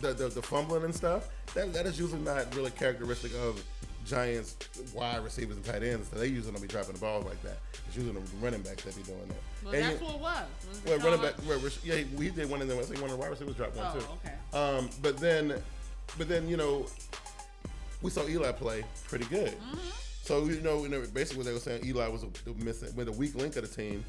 the fumbling and stuff. That is usually not really characteristic of Giants wide receivers and tight ends. So they usually don't be dropping the ball like that. It's usually the running backs that be doing that. Well, and that's what it was. Well, running back. Yeah, he did one of them. I think one of the wide receivers dropped one too. Okay. But then you know, we saw Eli play pretty good. So you know, basically what they were saying, Eli was the weak link of the team.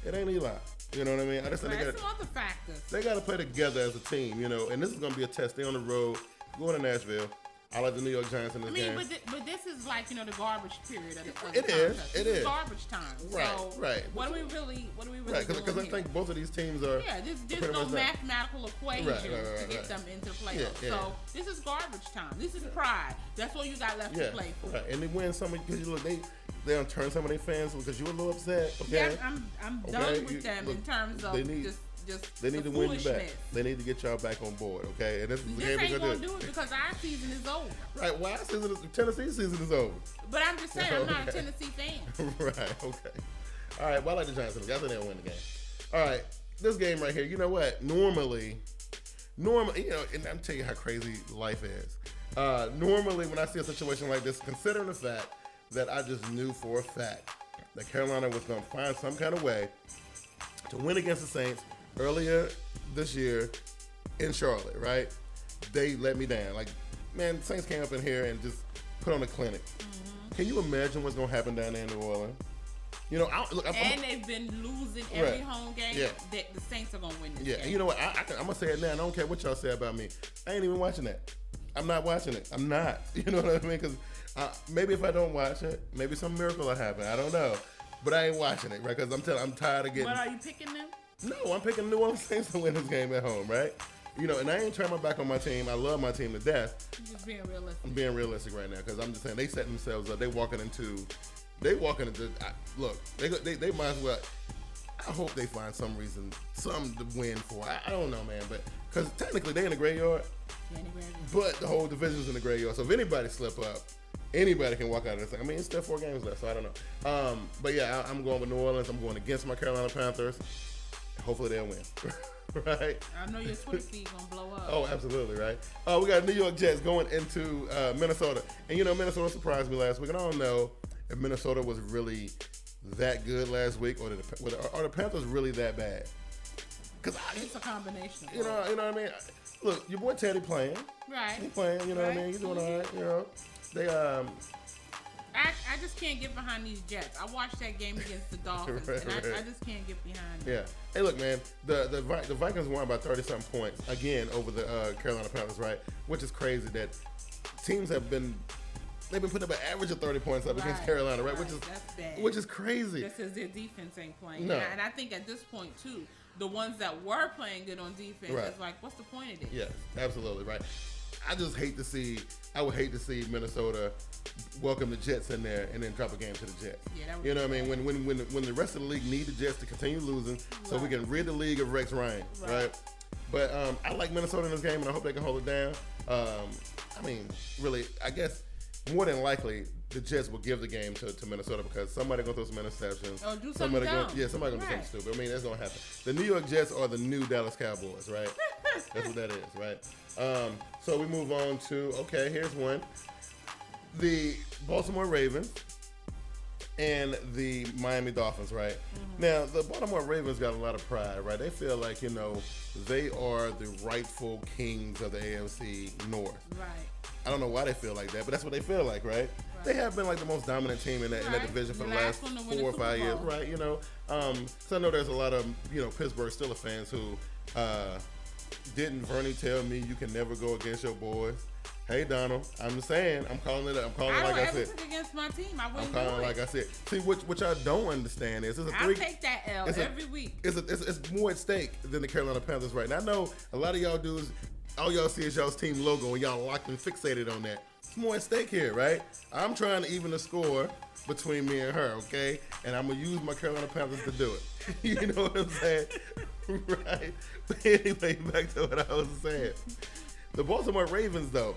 It ain't Eli. You know what I mean? I just think some other factors. They got to play together as a team. You know, and this is going to be a test. They on the road, going to Nashville. I like the New York Giants in this game. But this is like, the garbage period of the It is. This is garbage time. Right, so right. What are we really right, because I think both of these teams are. Yeah, there's no mathematical equation to get them into playoffs. So this is garbage time. This is pride. That's all you got left to play for. Right, and they win some because you look, they don't turn some of their fans because you were a little upset. Okay? Yeah, I'm done with them in terms of they need to win you back. They need to get y'all back on board, okay? And this is the game ain't gonna do it because our season is over. Right, well, Tennessee season is over. But I'm just saying, I'm not a Tennessee fan. Right, okay. All right, well, I like the Giants. I think they'll win the game. All right, this game right here, you know what? Normally, and I'm telling you how crazy life is. Normally, when I see a situation like this, considering the fact that I just knew for a fact that Carolina was going to find some kind of way to win against the Saints earlier this year in Charlotte, right? They let me down. Like, man, Saints came up in here and just put on a clinic. Mm-hmm. Can you imagine what's going to happen down there in New Orleans? They've been losing every home game. Yeah. The Saints are going to win this game. And you know what? I'm going to say it now. I don't care what y'all say about me. I ain't even watching that. I'm not watching it. I'm not. You know what I mean? Because maybe if I don't watch it, maybe some miracle will happen. I don't know. But I ain't watching it, right? Because I'm tired of getting... But are you picking them? No, I'm picking the New Orleans Saints to win this game at home, right? And I ain't turning my back on my team. I love my team to death. You're just being realistic. I'm being realistic right now because I'm just saying they setting themselves up. They walking into. Look, they might as well. I hope they find some reason, some to win for. I don't know, man, but because technically they in the graveyard. But the whole division's in the graveyard. So if anybody slip up, anybody can walk out of this thing. I mean, it's still 4 games left, so I don't know. But yeah, I'm going with New Orleans. I'm going against my Carolina Panthers. Hopefully they'll win. Right? I know your Twitter feed gonna blow up. Oh, absolutely, right? We got New York Jets going into Minnesota. And Minnesota surprised me last week. And I don't know if Minnesota was really that good last week or are the Panthers really that bad? It's a combination. You know what I mean? Look, your boy Teddy playing. Right. He playing, you know what I mean? He's doing all right, They I just can't get behind these Jets. I watched that game against the Dolphins, and I just can't get behind them. Yeah. Hey, look, man. The Vikings won by 30-something points again over the Carolina Panthers, right? Which is crazy that teams they've been putting up an average of 30 points up against Carolina, right? That's bad. Which is crazy. Just as their defense ain't playing. No. And I think at this point too, the ones that were playing good on defense, it's like, what's the point of this? Yes, absolutely, right. I would hate to see Minnesota welcome the Jets in there and then drop a game to the Jets. Yeah, you know what I mean? When the rest of the league need the Jets to continue losing so we can rid the league of Rex Ryan, right? But I like Minnesota in this game, and I hope they can hold it down. I mean, really, I guess more than likely the Jets will give the game to Minnesota because somebody gonna throw some interceptions. Oh, do something dumb. Somebody gonna do something stupid. I mean, that's gonna happen. The New York Jets are the new Dallas Cowboys, right? That's what that is, right? So we move on to, here's one. The Baltimore Ravens and the Miami Dolphins, right? Mm-hmm. Now, the Baltimore Ravens got a lot of pride, right? They feel like, they are the rightful kings of the AFC North. Right. I don't know why they feel like that, but that's what they feel like, right? They have been like the most dominant team in that division for the last 4 or 5 years, right? So I know there's a lot of Pittsburgh Steelers fans who didn't Vernie tell me you can never go against your boys. Hey Donald, I'm saying, I'm calling it. I'm calling it like I said. I don't ever pick against my team. I wouldn't. I'm calling it like I said. See, what I don't understand is I'll take that L every week. It's more at stake than the Carolina Panthers right now. I know a lot of y'all dudes. All y'all see is y'all's team logo and y'all locked and fixated on that. It's more at stake here, right? I'm trying to even the score between me and her, okay? And I'm going to use my Carolina Panthers to do it. You know what I'm saying? Right? But anyway, back to what I was saying. The Baltimore Ravens, though,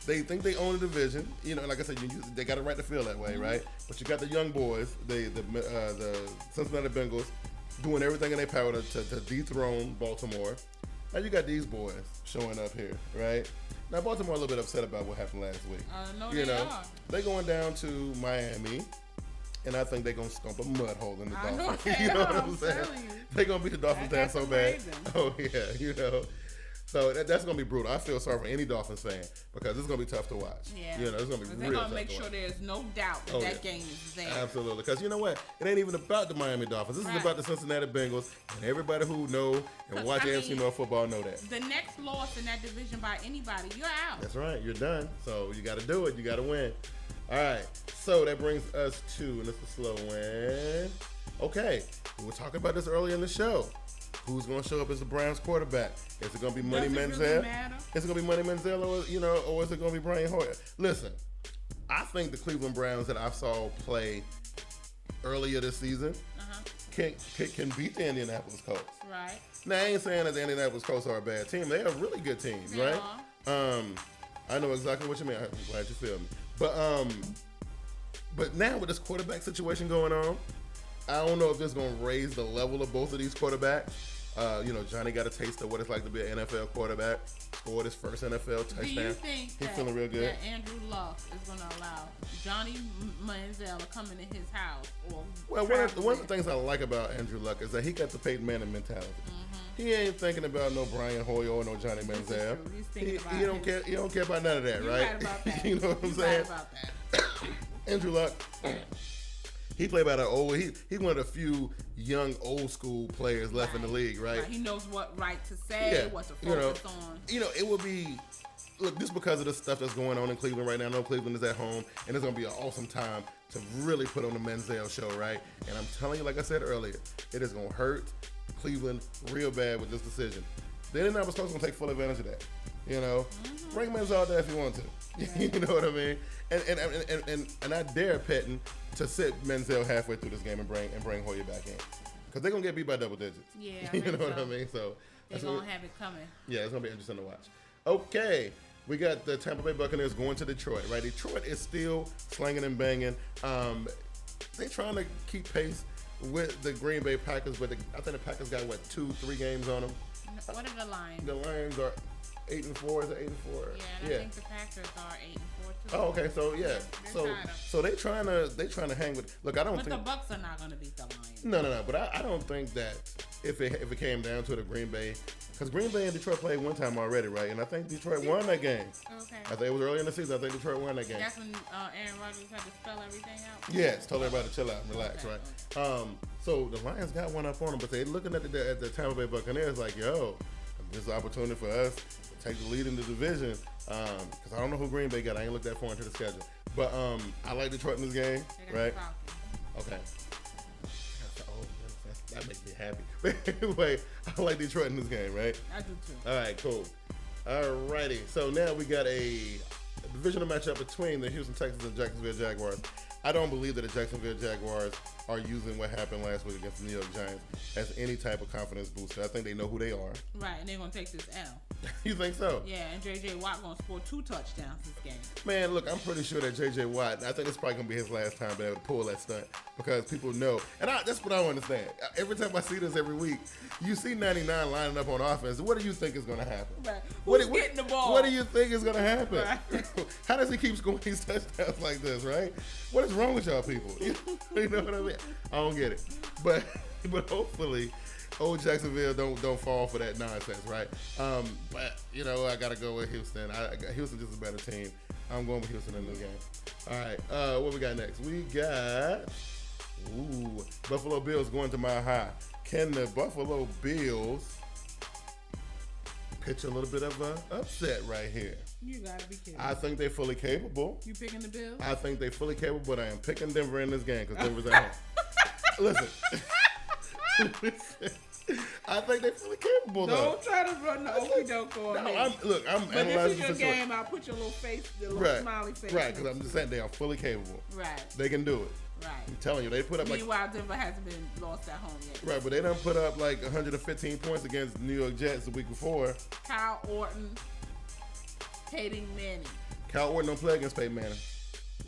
they think they own the division. Like I said, they got a right to feel that way, right? But you got the young boys, the Cincinnati Bengals, doing everything in their power to dethrone Baltimore. Now you got these boys showing up here, right? Now Baltimore a little bit upset about what happened last week. No, they are. They going down to Miami, and I think they're gonna stomp a mud hole in the Dolphins. You know what I'm saying? They're gonna beat the Dolphins down so bad. Amazing. Oh yeah, So that's going to be brutal. I feel sorry for any Dolphins fan because it's going to be tough to watch. Yeah. You know, it's going to be they're real going tough to make sure there's no doubt that that game is there. Absolutely. Because you know what? It ain't even about the Miami Dolphins. This is about the Cincinnati Bengals. And everybody who know and watch AFC North football know that. The next loss in that division by anybody, you're out. That's right. You're done. So you got to do it. You got to win. All right. So that brings us to, and this is a slow win. Okay. We were talking about this earlier in the show. Who's going to show up as the Browns quarterback? Is it going to be Money Manziel? Really is it going to be Money Manziel, or is it going to be Brian Hoyer? Listen, I think the Cleveland Browns that I saw play earlier this season can beat the Indianapolis Colts. Right. Now, I ain't saying that the Indianapolis Colts are a bad team. They are a really good team, right? I know exactly what you mean. I'm glad you feel me. But now with this quarterback situation going on, I don't know if this is going to raise the level of both of these quarterbacks. Johnny got a taste of what it's like to be an NFL quarterback. Scored his first NFL touchdown. Do you think he's feeling real good? That Andrew Luck is going to allow Johnny Manziel to come into his house? Well, one of the things I like about Andrew Luck is that he got the Peyton Manning mentality. He ain't thinking about no Brian Hoyer or no Johnny Manziel. He don't care. He don't care about none of that, right? Right about that. You know what I'm saying? Right about that. Andrew Luck. He played by the old. He one of the few young old school players left in the league, right? He knows what right to say, what to focus on. It would be just because of the stuff that's going on in Cleveland right now. I know Cleveland is at home, and it's gonna be an awesome time to really put on the Manziel show, right? And I'm telling you, like I said earlier, it is gonna hurt Cleveland real bad with this decision. The Indianapolis Colts gonna take full advantage of that. Bring Manziel out there if you want to. Yeah. You know what I mean? And I dare Pettin to sit Manziel halfway through this game and bring Hoyer back in, because they're gonna get beat by double digits. Yeah, you know what I mean. So they're gonna have it coming. Yeah, it's gonna be interesting to watch. Okay, we got the Tampa Bay Buccaneers going to Detroit. Right, Detroit is still slanging and banging. They're trying to keep pace with the Green Bay Packers, but I think the Packers got 2-3 games on them. What are the Lions? The Lions are 8-4. Is it 8-4? Yeah, and I think the Packers are 8-4 too. Oh, okay. So yeah, so they trying to hang with. Look, I don't think the Bucks are not going to beat the Lions. No. But I don't think that if it came down to the Green Bay, because Green Bay and Detroit played one time already, right? And I think Detroit won that game. Okay. I think it was early in the season. I think Detroit won that game. That's when Aaron Rodgers had to spell everything out. Yes, told everybody to chill out and relax, right? Okay. So the Lions got one up on them, but they're looking at the Tampa Bay Buccaneers like, yo, this is an opportunity for us to take the lead in the division. Because I don't know who Green Bay got. I ain't looked that far into the schedule. But I like Detroit in this game, right? Okay. That makes me happy. But anyway, I like Detroit in this game, right? I do too. All right, cool. All righty. So now we got a divisional matchup between the Houston Texans and Jacksonville Jaguars. I don't believe that the Jacksonville Jaguars are using what happened last week against the New York Giants as any type of confidence booster. I think they know who they are. Right, and they're going to take this L. You think so? Yeah, and J.J. Watt going to score 2 touchdowns this game. Man, look, I'm pretty sure that J.J. Watt, I think it's probably going to be his last time being able to pull that stunt, because people know. And that's what I don't understand. Every time I see this every week, you see 99 lining up on offense. What do you think is going to happen? Right. Who's getting the ball? What do you think is going to happen? Right. How does he keep scoring these touchdowns like this, right? What is wrong with y'all people? You know what I mean? I don't get it. But hopefully old Jacksonville don't fall for that nonsense, right? But I gotta go with Houston. Houston's just a better team. I'm going with Houston in this game. All right, what we got next? We got Buffalo Bills going to Mile High. Can the Buffalo Bills pitch a little bit of an upset right here? You gotta be kidding. I think they're fully capable. You picking the Bills? I think they're fully capable, but I am picking Denver in this game because Denver's at home. Listen. I think they're fully capable, though. Don't try to run the okey doke on me. I'm but analyzing this is your the situation. game. I'll put your little face, your little smiley face. Right, because I'm just saying they are fully capable. Right. They can do it. Right. I'm telling you, they put up Meanwhile, Denver hasn't been lost at home yet. Right, but they done put up like 115 points against the New York Jets the week before. Kyle Orton, Peyton Manning. Kyle Orton don't play against Peyton Manning.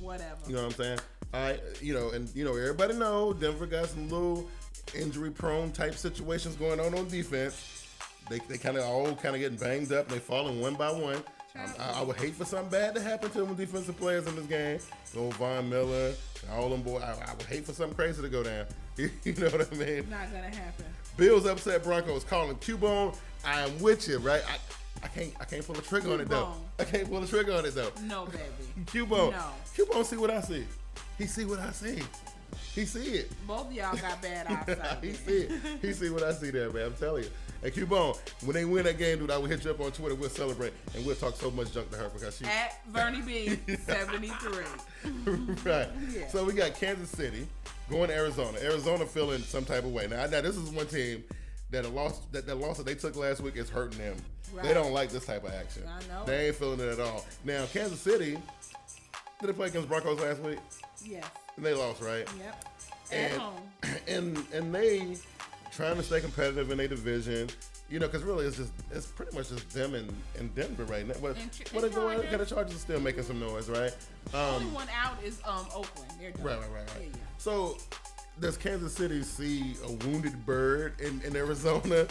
Whatever. You know what I'm saying? Everybody know Denver got some little injury-prone type situations going on defense. They kind of getting banged up. And they falling one by one. I would hate for something bad to happen to them defensive players in this game. Von Miller, all them boys. I would hate for something crazy to go down. You know what I mean? Not gonna happen. Bills upset Broncos. Calling Cubone. I am with you, right? I can't pull the trigger on it though. I can't pull the trigger on it though. No, baby. Q-Bone. No. Q-Bone see what I see. He see what I see. He see it. Both of y'all got bad eyesight. He see it. He see what I see there, man. I'm telling you. And Q-Bone, when they win that game, dude, I will hit you up on Twitter. We'll celebrate and we'll talk so much junk to her because she at Vernie Bigg 73. Right. Yeah. So we got Kansas City going to Arizona. Arizona feeling some type of way. Now this is one team that loss that they took last week is hurting them. Right. They don't like this type of action. I know. They ain't feeling it at all. Now Kansas City, did they play against Broncos last week? Yes. And they lost, right? Yep. At home. And they trying to stay competitive in their division. You know, because really it's pretty much just them and Denver right now. But the Chargers are still making some noise, right? Only one out is Oakland. They're done. Right. Yeah. So does Kansas City see a wounded bird in Arizona,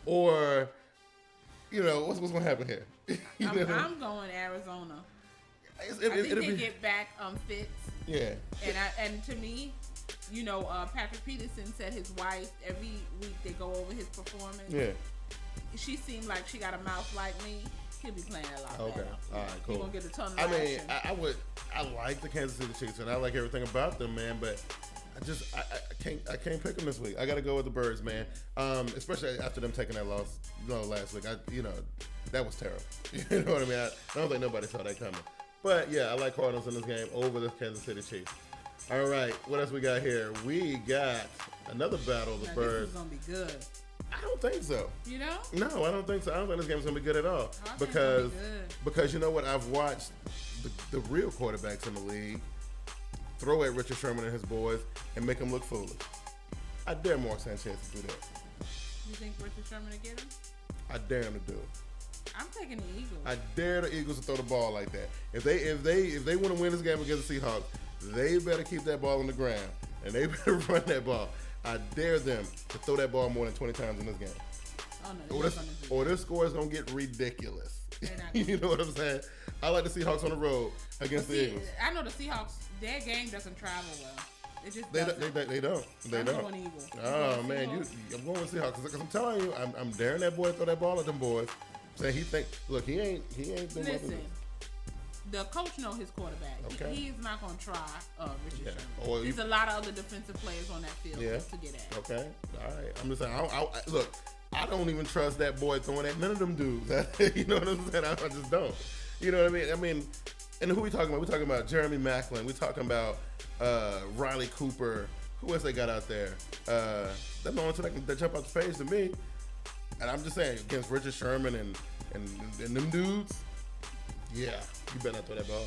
or you know what's going to happen here? I'm going Arizona. I think they get back Fitz. Yeah. And to me, you know, Patrick Peterson said his wife every week they go over his performance. Yeah. She seemed like she got a mouth like me. He'll be playing a lot better. Okay. All right. Cool. He's gonna get a ton of action. I I like the Kansas City Chiefs and I like everything about them, man. But I can't pick them this week. I got to go with the Birds, man. Especially after them taking that loss, last week. That was terrible. You know what I mean? I don't think nobody saw that coming. But yeah, I like Cardinals in this game over the Kansas City Chiefs. All right, what else we got here? We got another battle of the Birds. This is gonna be good. I don't think so. You know? No, I don't think so. I don't think this game's gonna be good at all. Because you know what? I've watched the real quarterbacks in the league throw at Richard Sherman and his boys and make them look foolish. I dare Mark Sanchez to do that. You think Richard Sherman will get him? I dare him to do it. I'm taking the Eagles. I dare the Eagles to throw the ball like that. If they want to win this game against the Seahawks, they better keep that ball on the ground and they better run that ball. I dare them to throw that ball more than 20 times in this game. Oh no, or this score is gonna get ridiculous. You know what I'm saying? I like the Seahawks on the road against the Eagles. I know the Seahawks. Their game doesn't travel well. It just they don't. I'm going Eagles. Oh man, I'm going with Seahawks because I'm telling you, I'm daring that boy to throw that ball at them boys. Saying he ain't. Listen, the coach know his quarterback. Okay. He's not gonna try Richard Sherman. Or There's a lot of other defensive players on that field to get at. Okay, all right. I'm just saying. Look, I don't even trust that boy throwing at none of them dudes. You know what I'm saying? I just don't. You know what I mean? And who we talking about? We talking about Jeremy Maclin. We talking about Riley Cooper. Who else they got out there? That's the only two that jump off the page to me. And I'm just saying, against Richard Sherman and them dudes, yeah, you better not throw that ball.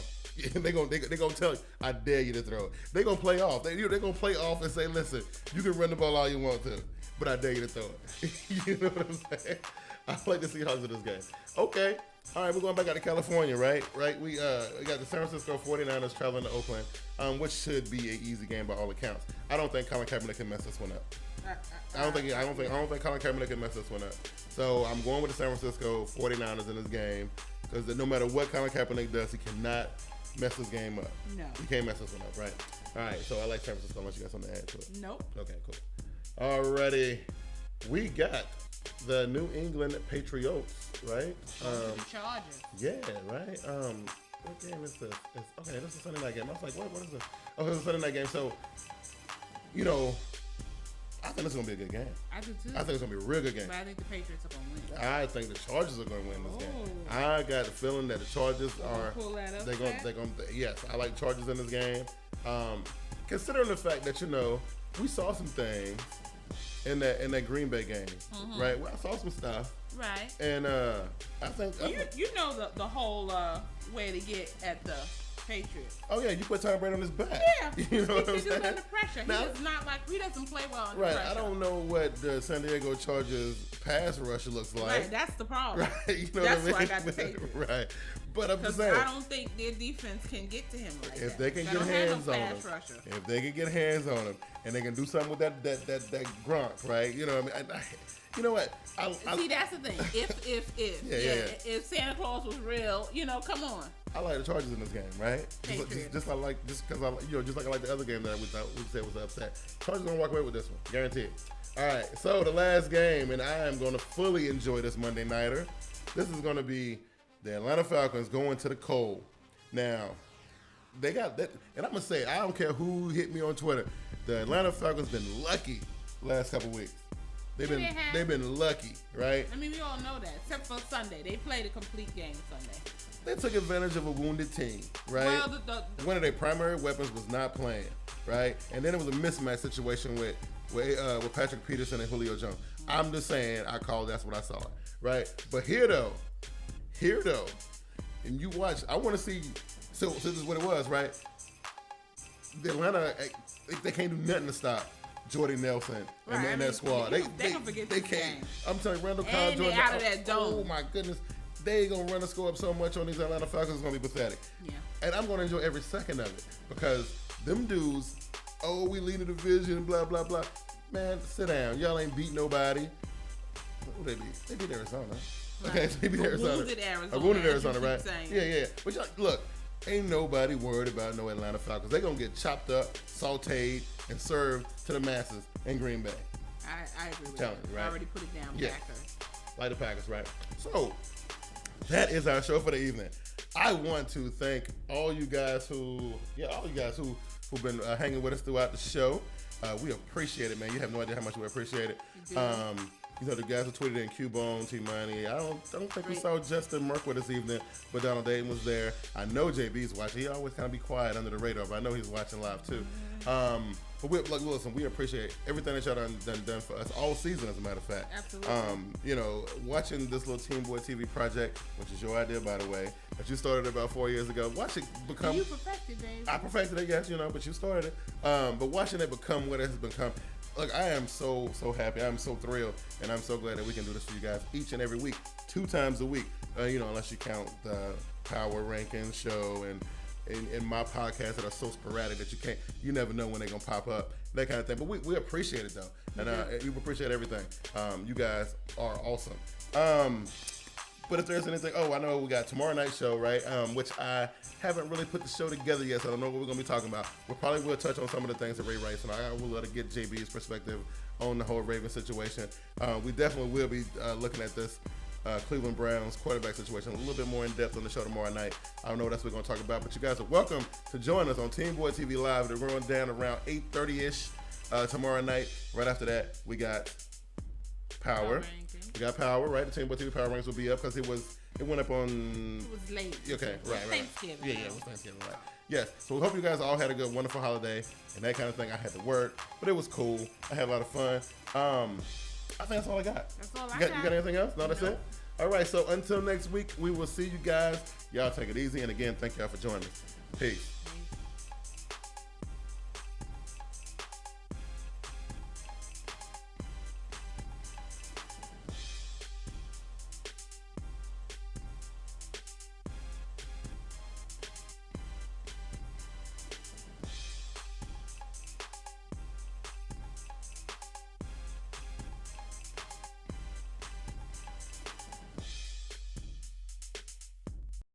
They gonna tell you, I dare you to throw it. They gonna play off. They gonna play off and say, listen, you can run the ball all you want to, but I dare you to throw it. You know what I'm saying? I like the Seahawks in this game. Okay, all right, we're going back out to California, right? We got the San Francisco 49ers traveling to Oakland, which should be an easy game by all accounts. I don't think Colin Kaepernick can mess this one up. I don't think Colin Kaepernick can mess this one up. So I'm going with the San Francisco 49ers in this game because no matter what Colin Kaepernick does, he cannot mess this game up. No. He can't mess this one up, right? All right, so I like San Francisco unless you got something to add to it. Nope. Okay, cool. Alrighty. We got the New England Patriots, right? The Chargers. Yeah, right. What game is this? This is a Sunday night game. I was like, what is this? Oh, it's a Sunday night game. So, you know, I think it's going to be a good game. I do too. I think it's going to be a real good game. But I think the Patriots are going to win. I think the Chargers are going to win this game. I got the feeling that the Chargers are. Pull that up. They're going. Yes, I like Chargers in this game. Considering the fact that we saw some things in that Green Bay game, right? Well, I saw some stuff. Right. And I think you know the whole way to get at the Patriots. Oh yeah, you put Tom Brady on his back. Yeah, you know what I'm he saying? under pressure. He doesn't play well under right. pressure. I don't know what the San Diego Chargers pass rush looks like. Right, that's the problem. Right, you know that's what I mean? why I got the Patriots. Right, but I'm just saying. I don't think their defense can get to him like that. If they can get hands on him, if they can get hands on him, and they can do something with that Gronk, right? You know what I mean? You know what? See, that's the thing. If Santa Claus was real, come on. I like the Chargers in this game, right? Just because I like the other game that we said was upset. Chargers gonna walk away with this one, guaranteed. All right, so the last game, and I am gonna fully enjoy this Monday nighter. This is going to be the Atlanta Falcons going to the cold. Now, they got that, and I'm going to say, I don't care who hit me on Twitter. The Atlanta Falcons been lucky the last couple weeks. They've been lucky, right? I mean, we all know that, except for Sunday. They played a complete game Sunday. They took advantage of a wounded team, right? Well, one of their primary weapons was not playing, right? And then it was a mismatch situation with Patrick Peterson and Julio Jones. I'm just saying, that's what I saw, right? But here though, and you watch, I want to see, so this is what it was, right? The Atlanta, they can't do nothing to stop Jordy Nelson and that squad. They can't. I'm telling you, Randall Cobb, Jordan, out of that dome. Oh my goodness. They ain't gonna run the score up so much on these Atlanta Falcons, it's gonna be pathetic. Yeah. And I'm gonna enjoy every second of it because them dudes, we lead the division, blah blah blah. Man, sit down. Y'all ain't beat nobody. Who they beat? They beat Arizona. Right. Okay, so they beat Arizona. Wounded Arizona, right? Yeah. But look, ain't nobody worried about no Atlanta Falcons. They gonna get chopped up, sauteed, and served to the masses in Green Bay. I agree with that. Right? I already put it down. Yeah. Like the Packers, right? So that is our show for the evening. I want to thank all you guys who've been hanging with us throughout the show. We appreciate it, man. You have no idea how much we appreciate it. The guys who tweeted in Cubone, T-Money. I don't think we saw Justin Merkwood this evening, but Donald Dayton was there. I know JB's watching. He always kind of be quiet under the radar, but I know he's watching live too. But we appreciate everything that y'all done for us all season, as a matter of fact. Absolutely. Watching this little TeamBoydTV project, which is your idea, by the way, that you started about 4 years ago. Watch it become. You perfected, Dave. I perfected it, yes, but you started it. But watching it become what it has become. Look, I am so happy. I'm so thrilled, and I'm so glad that we can do this for you guys each and every week, 2 times a week. Unless you count the Power Rankings show and my podcasts that are so sporadic that you never know when they're gonna pop up, that kind of thing. But we appreciate it though, and we appreciate everything. You guys are awesome. But if there's anything, I know we got tomorrow night show, right? Which I haven't really put the show together yet, so I don't know what we're gonna be talking about. We probably will touch on some of the things that Ray writes, and I will let to get JB's perspective on the whole Ravens situation. We definitely will be looking at this Cleveland Browns quarterback situation a little bit more in depth on the show tomorrow night. I don't know what else we're going to talk about, but you guys are welcome to join us on TeamBoydTV Live. They're going down around 8:30-ish tomorrow night. Right after that, we got Power. We got Power, right? The TeamBoydTV Power Rankings will be up because it went up on... It was late. Okay, right. Thanksgiving. Yeah, it was Thanksgiving, right. Yes, so we hope you guys all had a good, wonderful holiday and that kind of thing. I had to work, but it was cool. I had a lot of fun. I think that's all I got. That's all I got. You got anything else? No, that's it? All right, so until next week, we will see you guys. Y'all take it easy. And again, thank y'all for joining us. Peace.